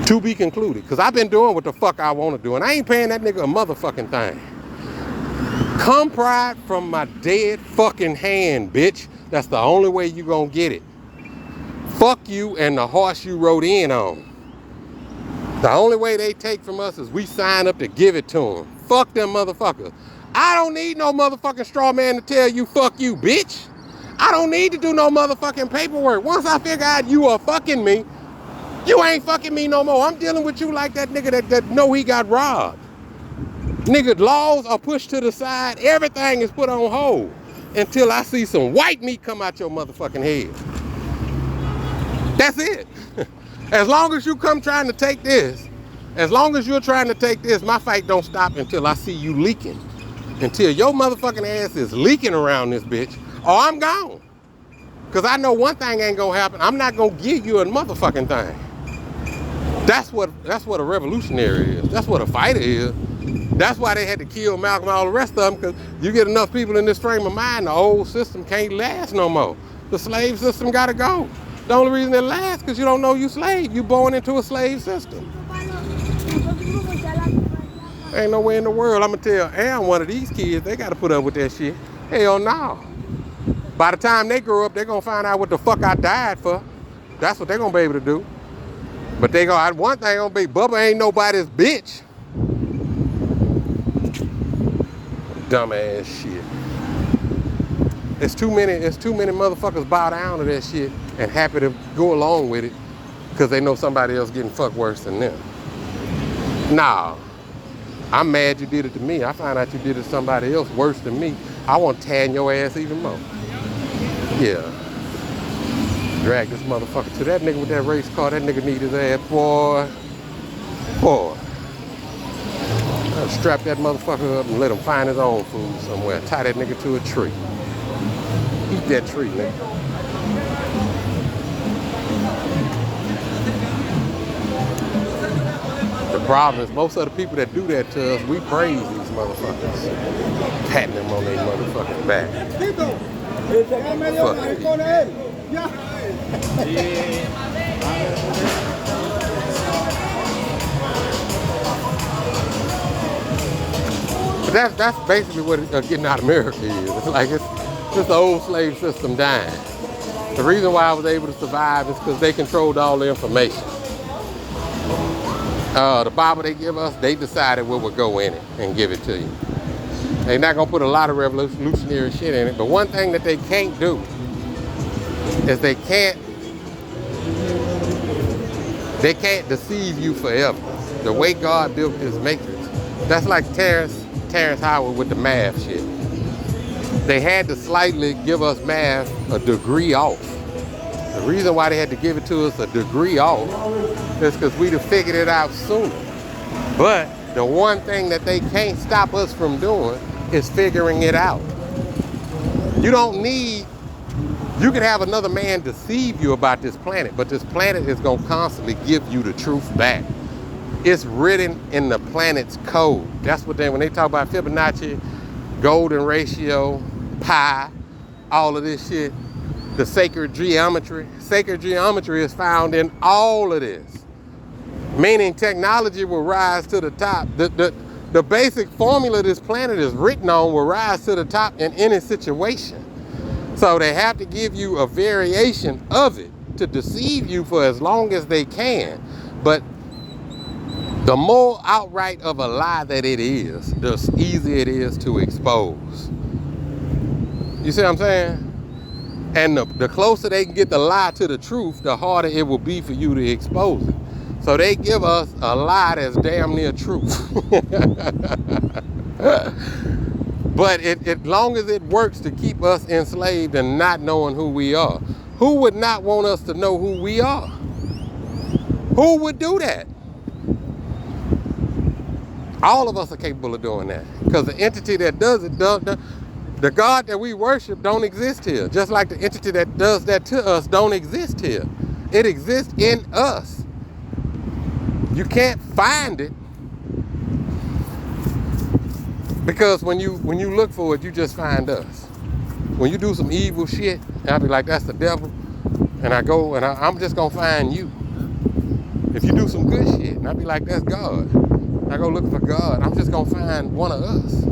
To be concluded. Because I've been doing what the fuck I want to do. And I ain't paying that nigga a motherfucking thing. Come pride from my dead fucking hand, bitch. That's the only way you gonna get it. Fuck you and the horse you rode in on. The only way they take from us is we sign up to give it to them. Fuck them motherfuckers. I don't need no motherfucking straw man to tell you fuck you, bitch. I don't need to do no motherfucking paperwork. Once I figure out you are fucking me, you ain't fucking me no more. I'm dealing with you like that nigga that know he got robbed. Nigga, laws are pushed to the side. Everything is put on hold until I see some white meat come out your motherfucking head. That's it. As long as you come trying to take this, as long as you're trying to take this, my fight don't stop until I see you leaking. Until your motherfucking ass is leaking around this bitch, or I'm gone. Because I know one thing ain't gonna happen. I'm not gonna give you a motherfucking thing. That's what a revolutionary is. That's what a fighter is. That's why they had to kill Malcolm and all the rest of them, because you get enough people in this frame of mind, the old system can't last no more. The slave system gotta go. The only reason it lasts because you don't know you slave. You born into a slave system. Ain't no way in the world I'm gonna tell Aaron one of these kids they gotta put up with that shit. Hell no. By the time they grow up, they're gonna find out what the fuck I died for. That's what they're gonna be able to do. But they gonna, one thing gonna be, Bubba ain't nobody's bitch. Dumbass shit. It's too many motherfuckers bow down to that shit and happy to go along with it because they know somebody else getting fucked worse than them. Nah, I'm mad you did it to me. I find out you did it to somebody else worse than me. I want to tan your ass even more. Yeah. Drag this motherfucker to that nigga with that race car. That nigga need his ass, boy. Boy. I'll strap that motherfucker up and let him find his own food somewhere. Tie that nigga to a tree. Eat that tree, nigga. The problem is most of the people that do that to us, we praise these motherfuckers. Patting them on their motherfucking back. Fuck But that's basically what getting out of America is. It's like it's just the old slave system dying. The reason why I was able to survive is because they controlled all the information. The Bible they give us, they decided what would go in it and give it to you. They're not gonna put a lot of revolutionary shit in it, but one thing that they can't do is they can't deceive you forever. The way God built this matrix, that's like Terrence Howard with the math shit. They had to slightly give us math a degree off. The reason why they had to give it to us a degree off is because we'd have figured it out sooner. But the one thing that they can't stop us from doing is figuring it out. You can have another man deceive you about this planet, but this planet is gonna constantly give you the truth back. It's written in the planet's code. That's what when they talk about Fibonacci, golden ratio, pi, all of this shit, the sacred geometry. Sacred geometry is found in all of this. Meaning technology will rise to the top. The basic formula this planet is written on will rise to the top in any situation. So they have to give you a variation of it to deceive you for as long as they can. But the more outright of a lie that it is, the easier it is to expose. You see what I'm saying? And the closer they can get the lie to the truth, the harder it will be for you to expose it. So they give us a lie that's damn near truth. But as long as it works to keep us enslaved and not knowing who we are, who would not want us to know who we are? Who would do that? All of us are capable of doing that. Because the entity that does it, the God that we worship don't exist here. Just like the entity that does that to us don't exist here. It exists in us. You can't find it. Because when you look for it, you just find us. When you do some evil shit, I'll be like, that's the devil. And I go and I'm just gonna find you. If you do some good shit, and I be like, that's God. I go looking for God. I'm just gonna find one of us.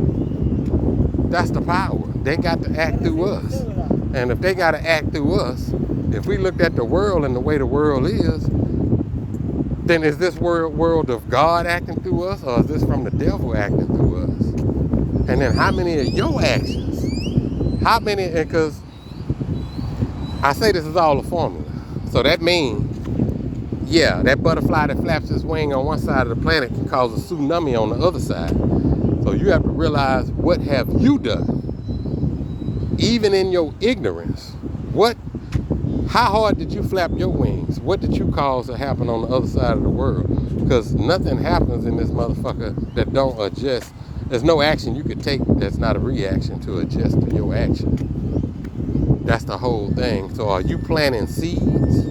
That's the power. They got to act through us. And if they got to act through us, if we looked at the world and the way the world is, then is this world of God acting through us, or is this from the devil acting through us? And then how many of your actions, how many, because I say this is all a formula. So that means, yeah, that butterfly that flaps its wing on one side of the planet can cause a tsunami on the other side. So you have to realize, what have you done? Even in your ignorance, how hard did you flap your wings? What did you cause to happen on the other side of the world? Because nothing happens in this motherfucker that don't adjust. There's no action you could take that's not a reaction to adjust to your action. That's the whole thing. So are you planting seeds?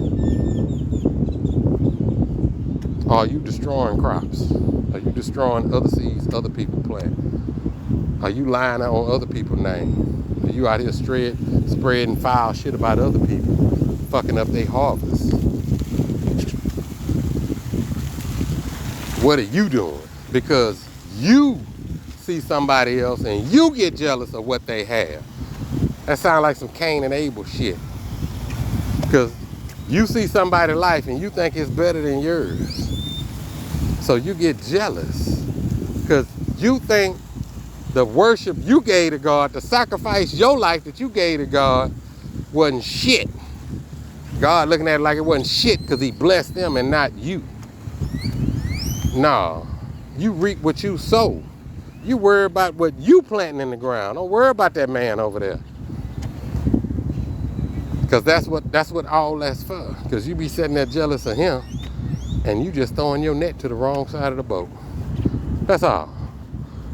Or are you destroying crops? Are you destroying other seeds other people plant? Are you lying on other people's names? Are you out here spreading foul shit about other people, fucking up their harvest? What are you doing? Because you see somebody else and you get jealous of what they have. That sounds like some Cain and Abel shit. Because you see somebody's life and you think it's better than yours. So you get jealous. Because you think the worship you gave to God, the sacrifice your life that you gave to God, wasn't shit. God looking at it like it wasn't shit because he blessed them and not you. No. You reap what you sow. You worry about what you planting in the ground. Don't worry about that man over there. Because that's what all that's for. Because you be sitting there jealous of him and you just throwing your net to the wrong side of the boat. That's all.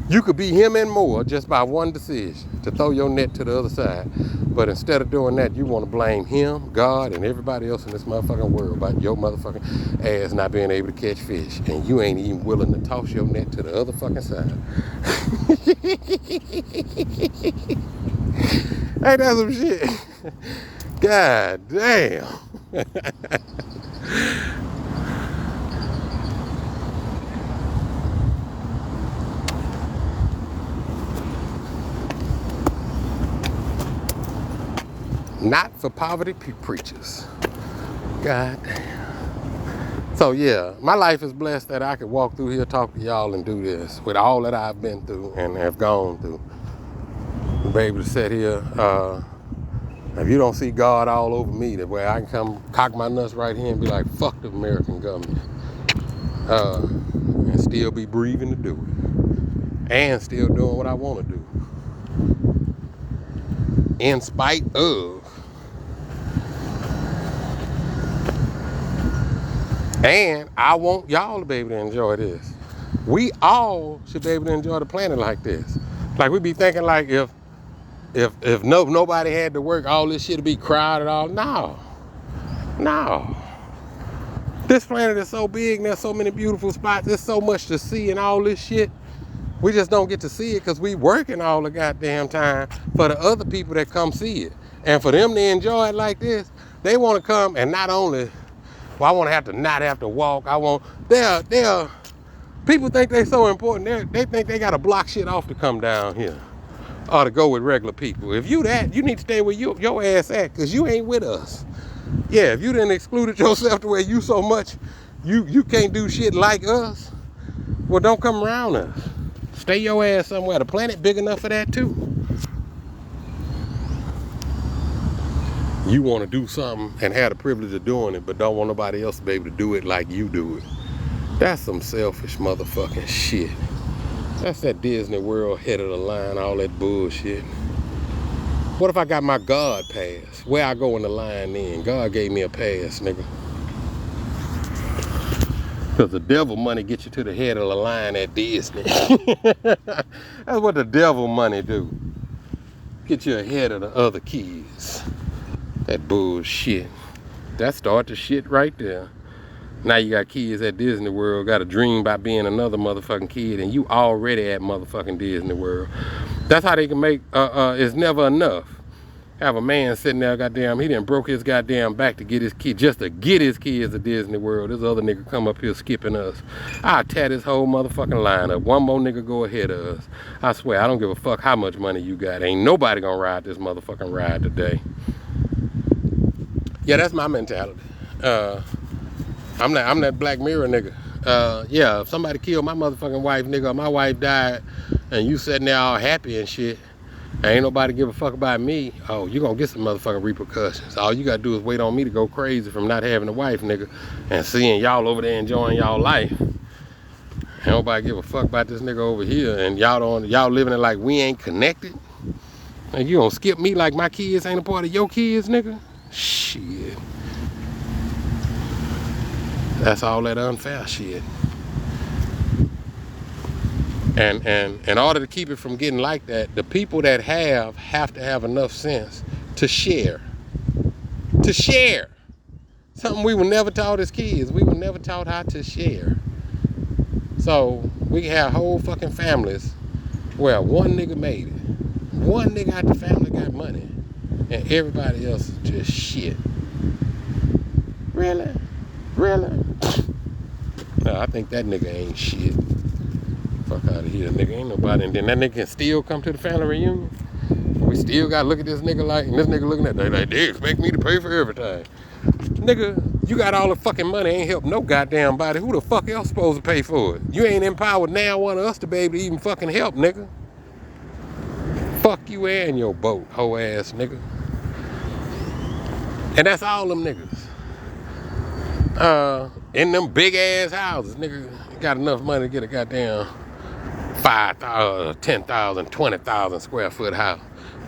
You could be him and more just by one decision, to throw your net to the other side. But instead of doing that, you want to blame him, God, and everybody else in this motherfucking world about your motherfucking ass not being able to catch fish. And you ain't even willing to toss your net to the other fucking side. Ain't that some shit? God damn. Not for poverty preachers. God damn. So yeah, my life is blessed that I could walk through here, talk to y'all, and do this with all that I've been through and have gone through. To be able to sit here, if you don't see God all over me, that way I can come cock my nuts right here and be like, fuck the American government. And still be breathing to do it. And still doing what I want to do. In spite of. And I want y'all to be able to enjoy this. We all should be able to enjoy the planet like this. Like we be thinking like if nobody had to work, all this shit would be crowded all. No. This planet is so big and there's so many beautiful spots. There's so much to see and all this shit. We just don't get to see it because we working all the goddamn time for the other people that come see it. And for them to enjoy it like this, they want to come and not only, well, I want to have to not have to walk. They're people think they so important. They think they got to block shit off to come down here or to go with regular people. If you that, you need to stay where your ass at because you ain't with us. Yeah, if you done excluded yourself to where you so much, you can't do shit like us, well, don't come around us. Stay your ass somewhere. The planet big enough for that too. You want to do something and have the privilege of doing it, but don't want nobody else to be able to do it like you do it. That's some selfish motherfucking shit. That's that Disney World head of the line, all that bullshit. What if I got my God pass? Where I go in the line then? God gave me a pass, nigga. Because the devil money gets you to the head of the line at Disney. That's what the devil money do. Get you ahead of the other kids. That bullshit. That start the shit right there. Now you got kids at Disney World, got a dream about being another motherfucking kid, and you already at motherfucking Disney World. That's how they can make, it's never enough. Have a man sitting there, goddamn, he done broke his goddamn back to get his kid, just to get his kids to Disney World. This other nigga come up here skipping us. I'll tear this whole motherfucking line up. One more nigga go ahead of us. I swear, I don't give a fuck how much money you got. Ain't nobody gonna ride this motherfucking ride today. Yeah, that's my mentality. I'm that Black Mirror nigga. Yeah, if somebody killed my motherfucking wife, nigga, or my wife died, and you sitting there all happy and shit, ain't nobody give a fuck about me. Oh, you gonna get some motherfucking repercussions. All you gotta do is wait on me to go crazy from not having a wife, nigga, and seeing y'all over there enjoying y'all life. Ain't nobody give a fuck about this nigga over here, and y'all living it like we ain't connected. And you gonna skip me like my kids ain't a part of your kids, nigga? Shit. That's all that unfair shit. And in order to keep it from getting like that, the people that have to have enough sense to share. To share. Something we were never taught as kids. We were never taught how to share. So we can have whole fucking families where one nigga made it. One nigga out the family got money. And everybody else is just shit. Really? Really? No, I think that nigga ain't shit. Fuck out of here, nigga. Ain't nobody. And then that nigga can still come to the family reunion. We still gotta look at this nigga like, and this nigga looking at that like, they expect me to pay for everything. Nigga, you got all the fucking money, ain't help no goddamn body. Who the fuck else supposed to pay for it? You ain't empowered now one of us to be able to even fucking help, nigga. Fuck you and your boat, hoe ass nigga. And that's all them niggas. In them big ass houses, nigga, got enough money to get a goddamn 5,000, 10,000, 20,000 square foot house.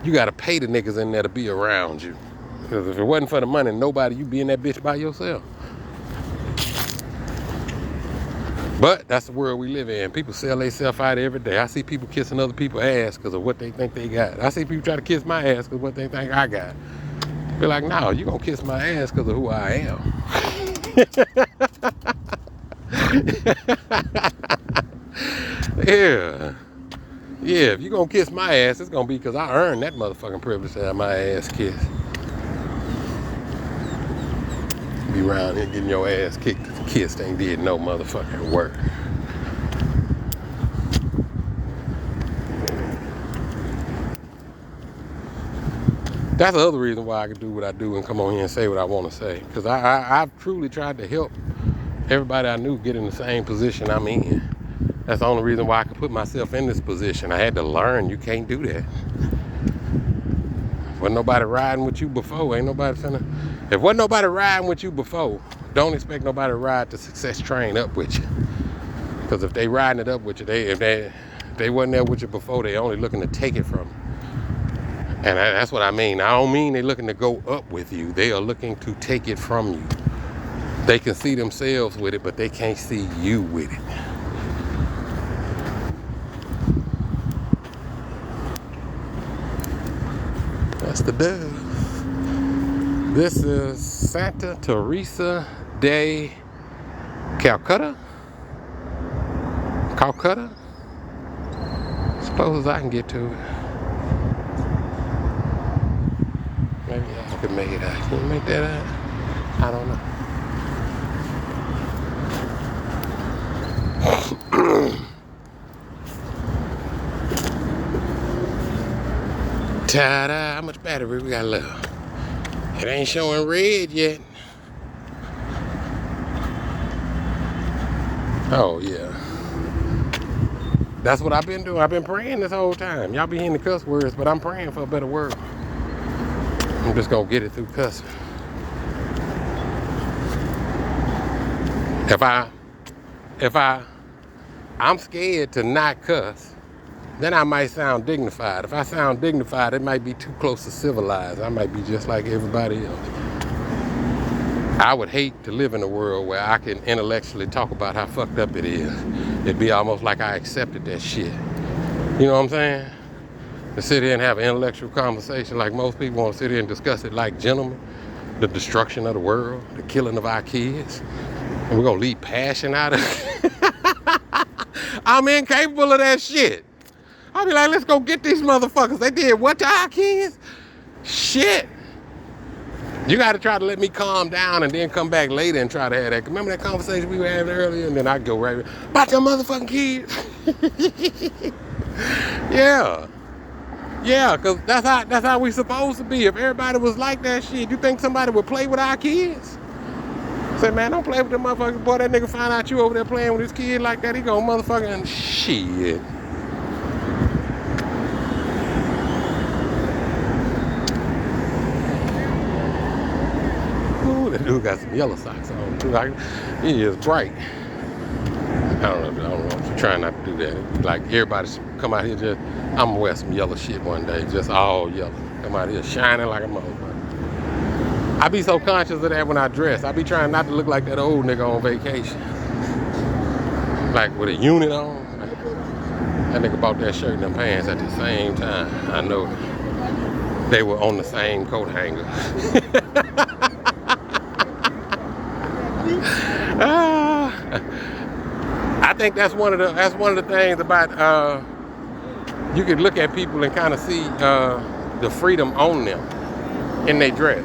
You gotta pay the niggas in there to be around you. Because if it wasn't for the money, nobody, you be in that bitch by yourself. But that's the world we live in. People sell themselves out every day. I see people kissing other people's ass because of what they think they got. I see people try to kiss my ass because of what they think I got. Be like, no, you gonna kiss my ass because of who I am. Yeah. Yeah, if you gonna kiss my ass, it's gonna be because I earned that motherfucking privilege to have my ass kissed. Be around here getting your ass kicked and kissed, ain't did no motherfucking work. That's the other reason why I can do what I do and come on here and say what I want to say. Because I've truly tried to help everybody I knew get in the same position I'm in. That's the only reason why I could put myself in this position. I had to learn you can't do that. Wasn't nobody riding with you before, ain't nobody finna. If wasn't nobody riding with you before, don't expect nobody to ride the success train up with you. Because if they riding it up with you, if they wasn't there with you before, they only looking to take it from you. And that's what I mean. I don't mean they looking to go up with you. They are looking to take it from you. They can see themselves with it, but they can't see you with it. That's the dove. This is Santa Teresa de Calcutta. Calcutta? As close as I can get to it. Maybe I could make it out. Can you make that out? I don't know. Ta-da! How much battery we got left? It ain't showing red yet. Oh yeah. That's what I've been doing. I've been praying this whole time. Y'all be hearing the cuss words, but I'm praying for a better world. I'm just gonna get it through cussing. I'm scared to not cuss, then I might sound dignified. If I sound dignified, it might be too close to civilized. I might be just like everybody else. I would hate to live in a world where I can intellectually talk about how fucked up it is. It'd be almost like I accepted that shit. You know what I'm saying? To sit here and have an intellectual conversation like most people want to sit here and discuss it like gentlemen. The destruction of the world, the killing of our kids. And we're going to leave passion out of it. I'm incapable of that shit. I'll be like, let's go get these motherfuckers. They did what to our kids? Shit. You got to try to let me calm down and then come back later and try to have that. Remember that conversation we were having earlier? And then I go right about your motherfucking kids. Yeah. Yeah, because that's how we supposed to be. If everybody was like that shit, you think somebody would play with our kids? Say, man, don't play with them motherfuckers. Boy, that nigga find out you over there playing with his kid like that, he gonna motherfucking shit. Ooh, that dude got some yellow socks on. Like, he is bright. I don't know. I'm trying not to do that. Like, everybody should come out here just, I'm gonna wear some yellow shit one day, just all yellow. Come out here shining like a motherfucker. I be so conscious of that when I dress. I be trying not to look like that old nigga on vacation. Like with a unit on. That nigga bought that shirt and them pants at the same time. I know they were on the same coat hanger. I think that's one of the things about you can look at people and kind of see the freedom on them in their dress.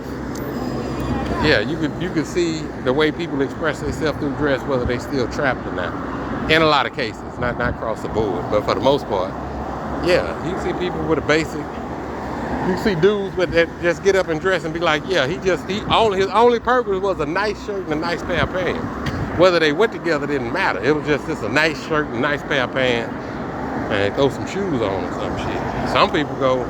Yeah, you could see the way people express themselves through dress, whether they still trapped or not. In a lot of cases, not across the board, but for the most part, yeah, you see people with a basic. You see dudes that just get up and dress and be like, yeah, his only purpose was a nice shirt and a nice pair of pants. Whether they went together didn't matter. It was just a nice shirt and a nice pair of pants, and throw some shoes on or some shit. Some people go.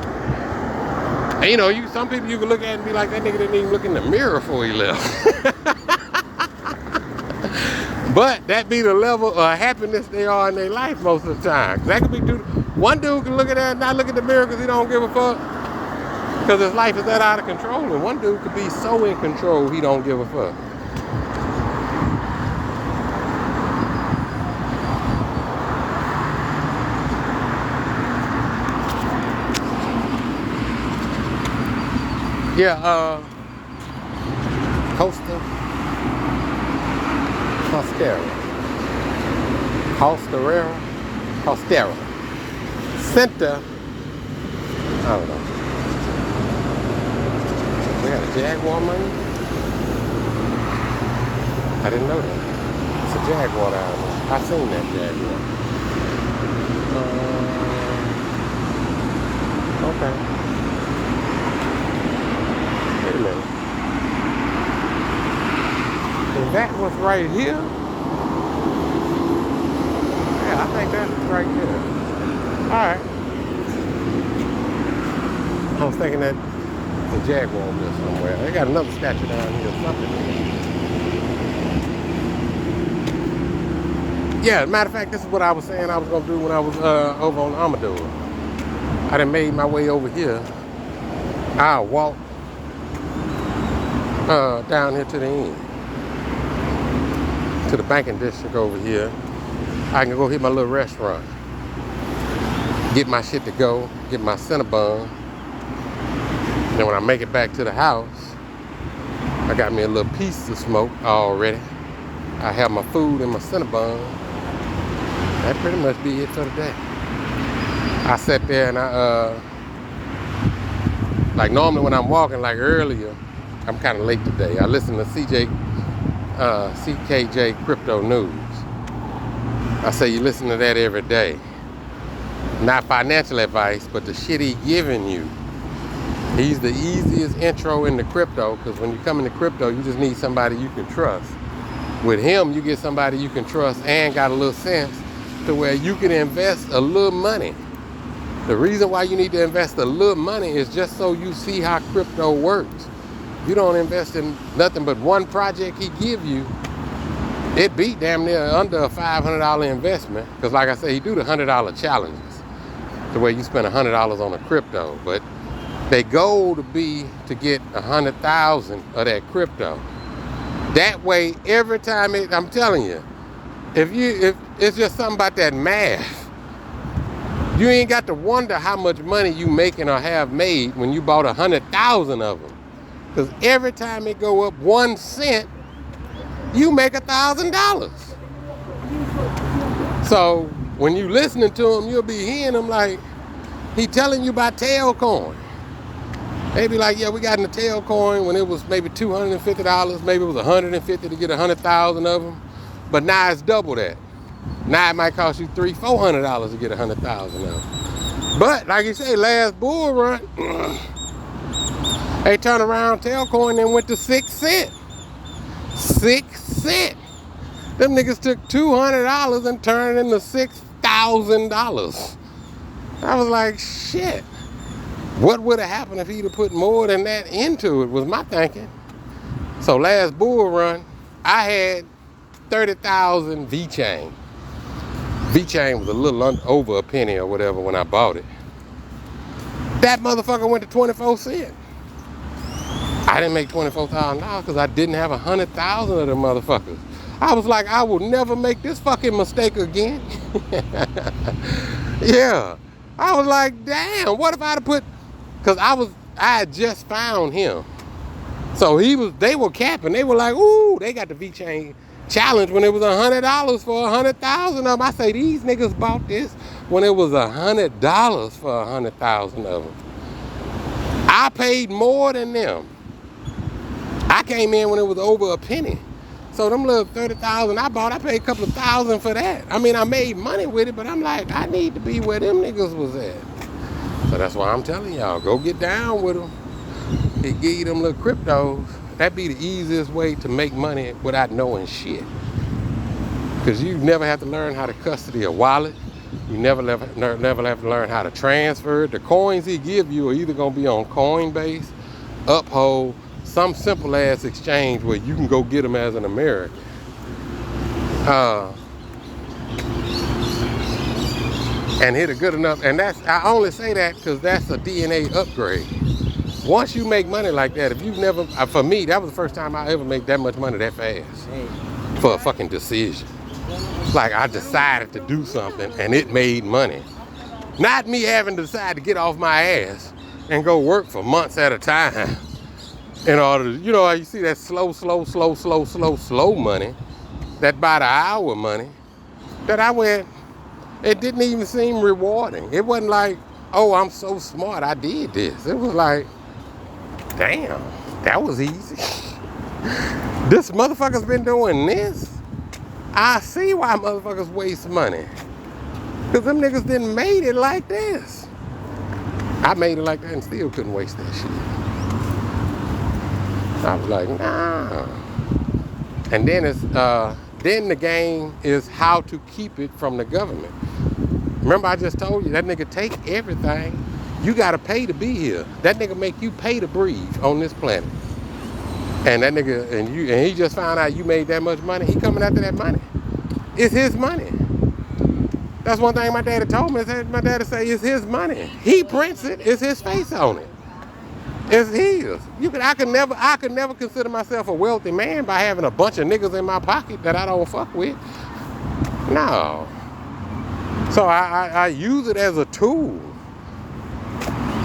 And, you know, some people you can look at and be like, that nigga didn't even look in the mirror before he left. But that be the level of happiness they are in their life most of the time. That could be one dude can look at that and not look at the mirror because he don't give a fuck. Because his life is that out of control. And one dude could be so in control he don't give a fuck. Yeah, Costa Costera Center. I don't know. We got a Jaguar money? I didn't know that. It's a Jaguar down there. I seen that Jaguar. Okay. Wait a minute. Is that what's right here? Yeah, I think that's right here. Alright. I was thinking that the Jaguar over there somewhere. They got another statue down here or something. Yeah, as a matter of fact, this is what I was saying I was going to do when I was over on Amador. I done made my way over here. I'll walk down here to the end. To the banking district over here. I can go hit my little restaurant. Get my shit to go. Get my Cinnabon. Then when I make it back to the house, I got me a little piece to smoke already. I have my food and my Cinnabon. That pretty much be it for the day. I sat there and like normally when I'm walking like earlier, I'm kind of late today. I listen to CKJ Crypto News. I say you listen to that every day. Not financial advice, but the shit he giving you. He's the easiest intro into crypto because when you come into crypto, you just need somebody you can trust. With him, you get somebody you can trust and got a little sense to where you can invest a little money. The reason why you need to invest a little money is just so you see how crypto works. You don't invest in nothing but one project he give you, it beat damn near under a $500 investment. Because like I said, he do the $100 challenges to where you spend $100 on a crypto. But they goal to be to get 100,000 of that crypto. That way, every time I'm telling you, if it's just something about that math, you ain't got to wonder how much money you making or have made when you bought 100,000 of them. Because every time it go up 1 cent, you make $1,000. So when you listening to him, you'll be hearing him like he telling you about Tailcoin. They be like, yeah, we got in the tail coin when it was maybe $250, maybe it was $150 to get 100,000 of them. But now it's double that. Now it might cost you $300-400 to get 100,000 of them. But like you say, last bull run, they turned around, tail coin and went to 6 cents. 6 cents. Them niggas took $200 and turned it into $6,000. I was like, shit. What would have happened if he'd have put more than that into it, was my thinking. So last bull run, I had 30,000 V-chain. V-chain was a little over a penny or whatever when I bought it. That motherfucker went to 24 cents. I didn't make $24,000 because I didn't have 100,000 of them motherfuckers. I was like, I will never make this fucking mistake again. Yeah. I was like, damn, what if I'd have put, because I had just found him. So they were capping. They were like, ooh, they got the V-chain challenge when it was $100 for 100,000 of them. I say, these niggas bought this when it was $100 for 100,000 of them. I paid more than them. I came in when it was over a penny. So them little 30,000 I bought, I paid a couple of thousand for that. I mean, I made money with it, but I'm like, I need to be where them niggas was at. So that's why I'm telling y'all, go get down with them. It give you them little cryptos. That'd be the easiest way to make money without knowing shit. Because you never have to learn how to custody a wallet. You never have to learn how to transfer it. The coins he give you are either going to be on Coinbase, Uphold, some simple ass exchange where you can go get them as an American. And hit a good enough, and I only say that because that's a DNA upgrade. Once you make money like that, if you've never, for me, that was the first time I ever made that much money that fast for a fucking decision. Like I decided to do something and it made money. Not me having to decide to get off my ass and go work for months at a time. In order to, you know, you see that slow money, that by the hour money, that I went, it didn't even seem rewarding. It wasn't like, oh, I'm so smart, I did this. It was like, damn, that was easy. This motherfucker's been doing this. I see why motherfuckers waste money. Because them niggas didn't made it like this. I made it like that and still couldn't waste that shit. I was like, nah. And then then the game is how to keep it from the government. Remember I just told you, that nigga take everything. You gotta pay to be here. That nigga make you pay to breathe on this planet. And that nigga, and he just found out you made that much money. He coming after that money. It's his money. That's one thing my daddy told me. My daddy say it's his money. He prints it. It's his face on it. It's his. I could never consider myself a wealthy man by having a bunch of niggas in my pocket that I don't fuck with. No. So I use it as a tool.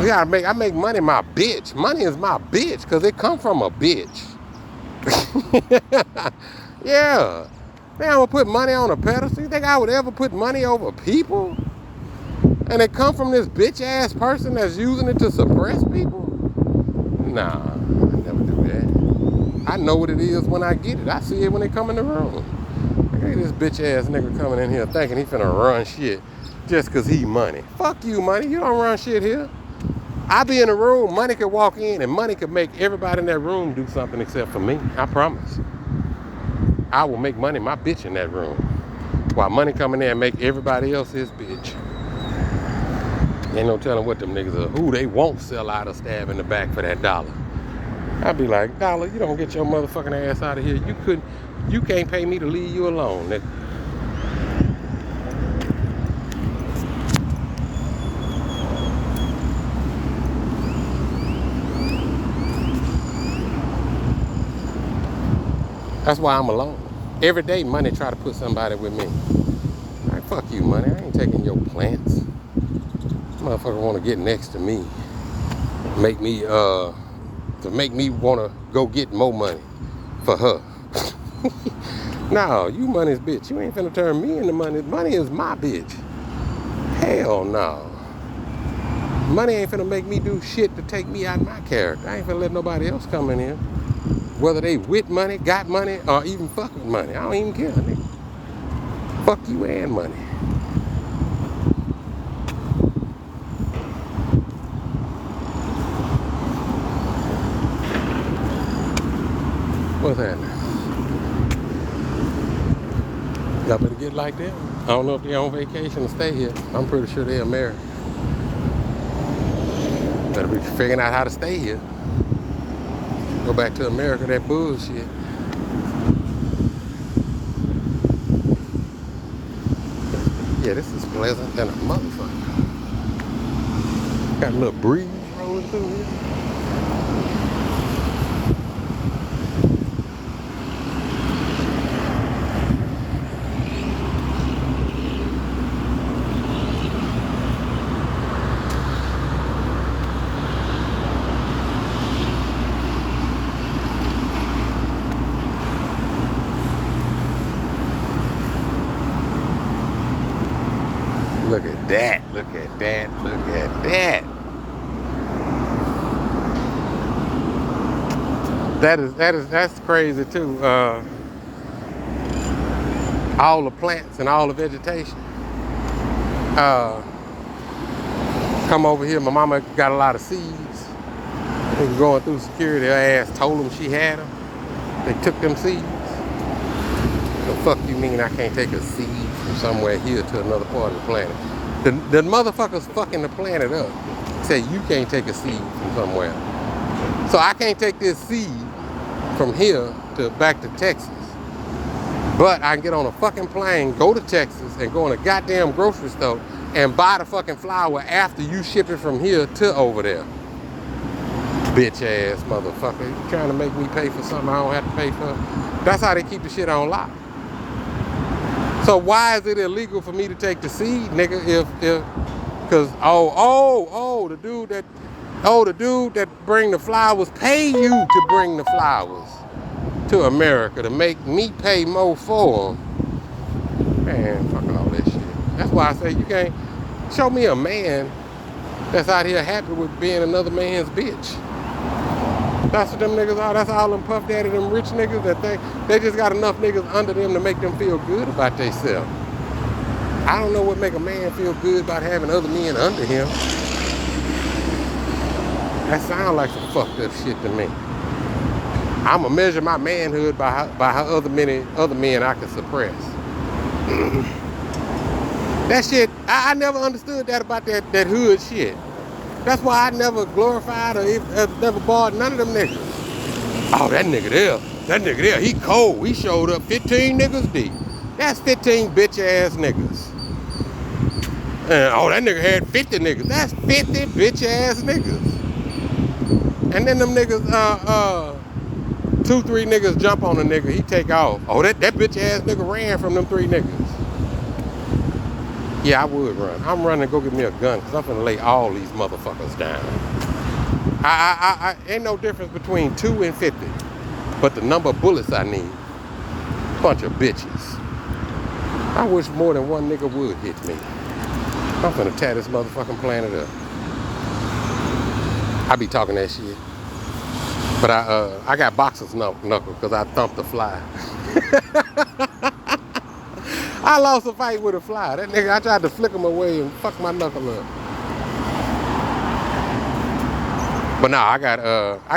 I make money my bitch. Money is my bitch because it come from a bitch. Yeah. Man, I'm gonna put money on a pedestal. You think I would ever put money over people? And it come from this bitch ass person that's using it to suppress people? Nah, I never do that. I know what it is when I get it. I see it when they come in the room. Hey, this bitch ass nigga coming in here thinking he finna run shit just cause he money. Fuck you, money. You don't run shit here. I be in a room, money could walk in and money could make everybody in that room do something except for me. I promise. I will make money my bitch in that room. While money come in there and make everybody else his bitch. Ain't no telling what them niggas are. Who they won't sell out or stab in the back for that dollar. I'd be like, dollar, you don't get your motherfucking ass out of here. You can't pay me to leave you alone, nigga. That's why I'm alone. Every day, money try to put somebody with me. Like, fuck you, money. I ain't taking your plants. Motherfucker want to get next to me. Make me want to go get more money for her. No, you money's bitch. You ain't finna turn me into money. Money is my bitch. Hell no. Money ain't finna make me do shit to take me out of my character. I ain't finna let nobody else come in here. Whether they with money, got money, or even fuck with money. I don't even care, nigga. Fuck you and money. What's happening? Y'all better get like that. I don't know if they're on vacation or stay here. I'm pretty sure they're married. Better be figuring out how to stay here. Go back to America, that bullshit. Yeah, this is pleasant than a motherfucker. Got a little breeze rolling through here. Look at that, look at that, look at that. That's crazy too. All the plants and all the vegetation. Come over here, my mama got a lot of seeds. They was going through security, her ass told them she had them. They took them seeds. The fuck you mean I can't take a seed from somewhere here to another part of the planet? The motherfuckers fucking the planet up. Say you can't take a seed from somewhere. So I can't take this seed from here to back to Texas. But I can get on a fucking plane, go to Texas, and go in a goddamn grocery store and buy the fucking flour after you ship it from here to over there. Bitch ass motherfucker. You trying to make me pay for something I don't have to pay for? That's how they keep the shit on lock. So why is it illegal for me to take the seed, nigga, cause the dude that bring the flowers pay you to bring the flowers to America to make me pay more for them. Man, fuck all that shit. That's why I say you can't show me a man that's out here happy with being another man's bitch. That's what them niggas are. That's all them Puff Daddy, them rich niggas that they just got enough niggas under them to make them feel good about themselves. I don't know what make a man feel good about having other men under him. That sounds like some fucked up shit to me. I'ma measure my manhood by how other men I can suppress. That shit, I never understood that about that hood shit. That's why I never glorified or never bought none of them niggas. Oh, that nigga there, he cold. He showed up 15 niggas deep. That's 15 bitch ass niggas. And oh, that nigga had 50 niggas. That's 50 bitch ass niggas. And then them niggas, 2-3 niggas jump on a nigga, he take off. Oh, that bitch ass nigga ran from them 3 niggas. Yeah, I would run. I'm running to go get me a gun because I'm finna lay all these motherfuckers down. I ain't no difference between 2 and 50, but the number of bullets I need. Bunch of bitches. I wish more than one nigga would hit me. I'm finna tear this motherfucking planet up. I be talking that shit. But I got boxer's knuckle because I thumped a fly. I lost a fight with a fly. That nigga, I tried to flick him away and fuck my knuckle up. But nah, I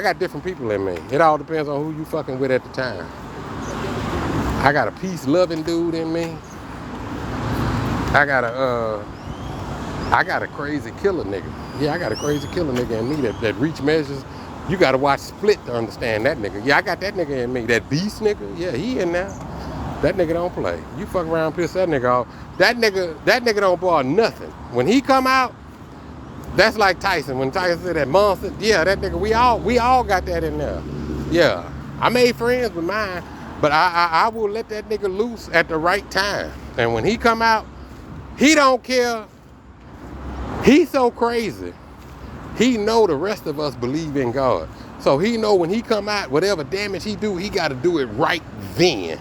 got different people in me. It all depends on who you fucking with at the time. I got a peace-loving dude in me. I got a crazy killer nigga. Yeah, I got a crazy killer nigga in me that reach measures. You gotta watch Split to understand that nigga. Yeah, I got that nigga in me. That beast nigga, yeah, he in there. That nigga don't play. You fuck around, piss that nigga off. That nigga don't bar nothing. When he come out, that's like Tyson. When Tyson said that monster, yeah, that nigga, we all got that in there. Yeah, I made friends with mine, but I will let that nigga loose at the right time. And when he come out, he don't care. He's so crazy. He know the rest of us believe in God. So he know when he come out, whatever damage he do, he got to do it right then.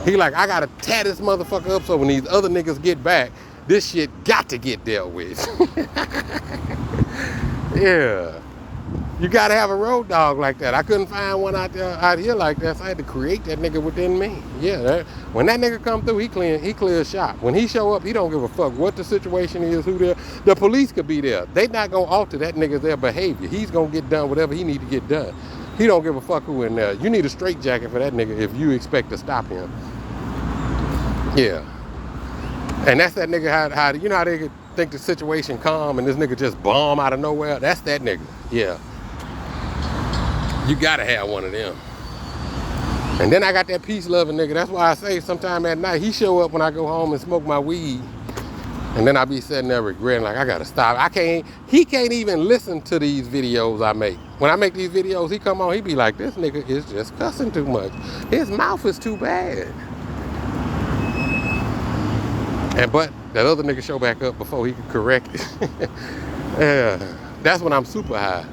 He like, I got to tear this motherfucker up so when these other niggas get back, this shit got to get dealt with. Yeah. You gotta have a road dog like that. I couldn't find one out here like that, so I had to create that nigga within me. Yeah, when that nigga come through, he clears shop. When he show up, he don't give a fuck what the situation is, who there. The police could be there. They not gonna alter that nigga their behavior. He's gonna get done whatever he need to get done. He don't give a fuck who in there. You need a straitjacket for that nigga if you expect to stop him. Yeah. And that's that nigga how you know how they think the situation calm and this nigga just bomb out of nowhere? That's that nigga. Yeah. You gotta have one of them. And then I got that peace-loving nigga. That's why I say sometime at night, he show up when I go home and smoke my weed. And then I be sitting there regretting, like, I gotta stop. He can't even listen to these videos I make. When I make these videos, he come on, he be like, this nigga is just cussing too much. His mouth is too bad. But that other nigga show back up before he could correct it. Yeah, that's when I'm super high.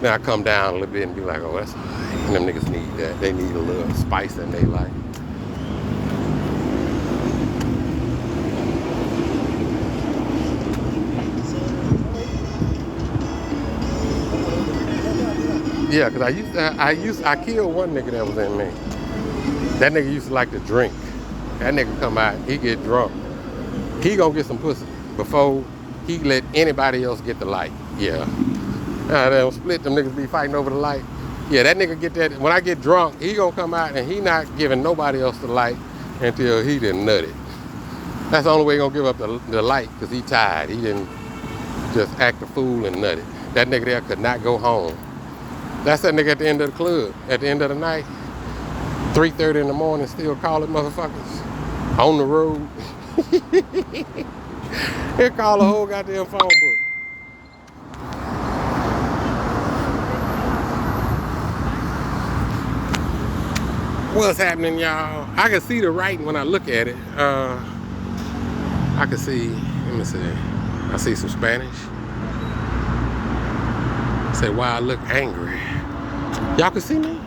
Then I come down a little bit and be like, oh, that's all right. And them niggas need that. They need a little spice in their life. Yeah, because I killed one nigga that was in me. That nigga used to like to drink. That nigga come out, he get drunk. He gonna get some pussy before he let anybody else get the light. Yeah. They don't split, them niggas be fighting over the light. Yeah, that nigga get that. When I get drunk, he gonna come out and he not giving nobody else the light until he done nutted. That's the only way he gonna give up the light, because he tired. He didn't just act a fool and nutted. That nigga there could not go home. That's that nigga at the end of the club, at the end of the night, 3:30 in the morning, still calling motherfuckers on the road. He'll call the whole goddamn phone book. What's happening, y'all? I can see the writing when I look at it. I can see, let me see. I see some Spanish. Say why I look angry. Y'all can see me?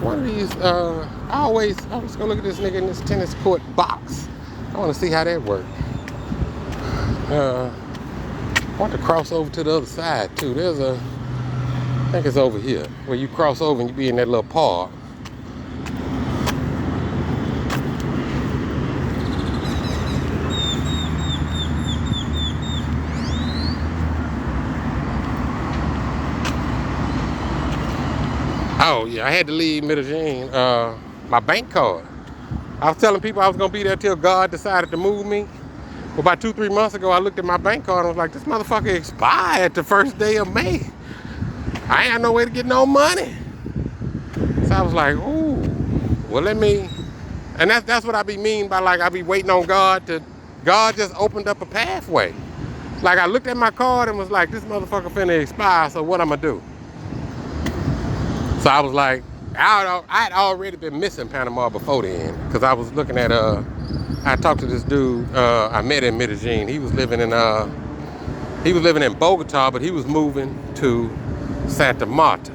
One of these, I was gonna look at this nigga in this tennis court box. I wanna see how that works. I want to cross over to the other side too. There's I think it's over here, where you cross over and you be in that little park. Oh yeah, I had to leave Medellin, my bank card. I was telling people I was gonna be there till God decided to move me. Well, about 2-3 months ago, I looked at my bank card and was like, this motherfucker expired the first day of May. I ain't had no way to get no money. So I was like, ooh, well let me, and that's what I be mean by, like, I be waiting on God just opened up a pathway. Like, I looked at my card and was like, this motherfucker finna expire, so what I'm gonna do? So I was like, I'd already been missing Panama before then, because I was looking at, I talked to this dude I met in Medellin. He was living in Bogota, but he was moving to Santa Marta.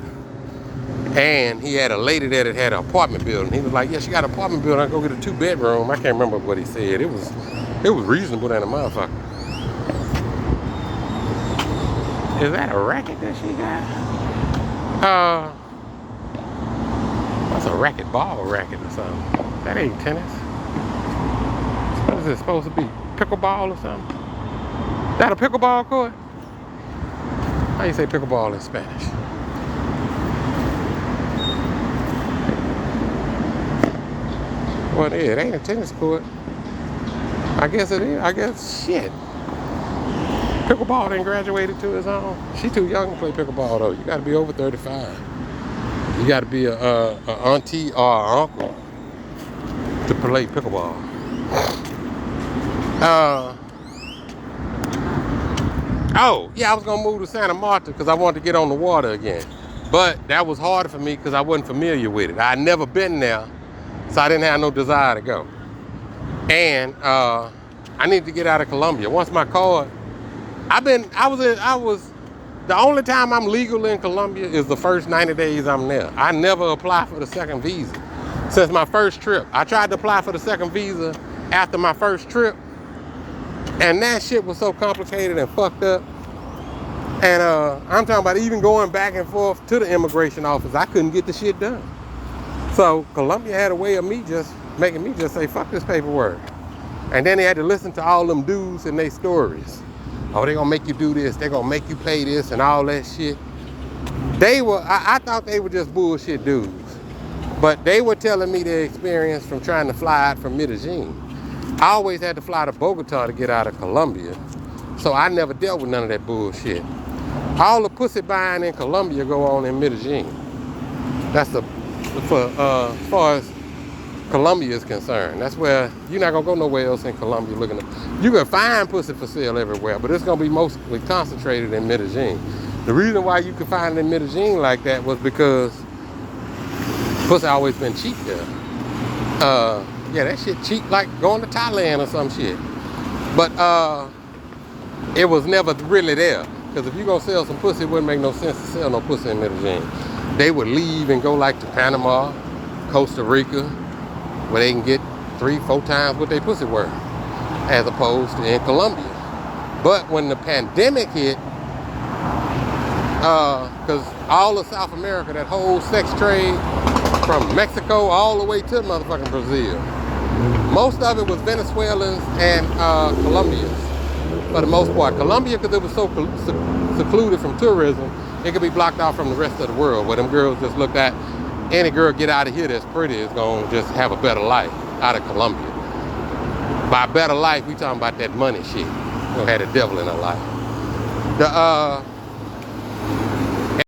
And he had a lady there that had an apartment building. He was like, yeah, she got an apartment building. I go get a 2-bedroom. I can't remember what he said. It was reasonable than a motherfucker. Is that a racket that she got? That's a racquetball racket or something. That ain't tennis. What is it supposed to be? Pickleball or something? That a pickleball court? How you say pickleball in Spanish? Well, it ain't a tennis court. I guess it is. I guess, shit. Pickleball ain't graduated to his own. She too young to play pickleball, though. You gotta be over 35. You gotta be a auntie or an uncle to play pickleball. Oh, yeah, I was gonna move to Santa Marta because I wanted to get on the water again. But that was hard for me because I wasn't familiar with it. I'd never been there, so I didn't have no desire to go. And I needed to get out of Colombia. Once my card, the only time I'm legal in Colombia is the first 90 days I'm there. I never apply for the second visa. Since my first trip, I tried to apply for the second visa after my first trip, And that shit was so complicated and fucked up. And I'm talking about even going back and forth to the immigration office, I couldn't get the shit done. So Colombia had a way of making me just say, fuck this paperwork. And then they had to listen to all them dudes and their stories. Oh, they gonna make you do this, they gonna make you pay this and all that shit. I thought they were just bullshit dudes. But they were telling me their experience from trying to fly out from Medellin. I always had to fly to Bogota to get out of Colombia. So I never dealt with none of that bullshit. All the pussy buying in Colombia go on in Medellin. That's as far as Colombia is concerned. That's where you're not gonna go nowhere else in Colombia looking at. You can find pussy for sale everywhere, but it's gonna be mostly concentrated in Medellin. The reason why you could find it in Medellin like that was because pussy always been cheap there. Yeah, that shit cheap like going to Thailand or some shit. But it was never really there. Because if you're going to sell some pussy, it wouldn't make no sense to sell no pussy in Medellin. They would leave and go like to Panama, Costa Rica, where they can get 3-4 times what they pussy worth, as opposed to in Colombia. But when the pandemic hit, because all of South America, that whole sex trade from Mexico all the way to motherfucking Brazil, most of it was Venezuelans and Colombians. For the most part, Colombia, because it was so secluded from tourism, it could be blocked off from the rest of the world, where them girls just looked at, any girl get out of here that's pretty is gonna just have a better life out of Colombia. By better life, we talking about that money shit. Gonna have the devil in her life.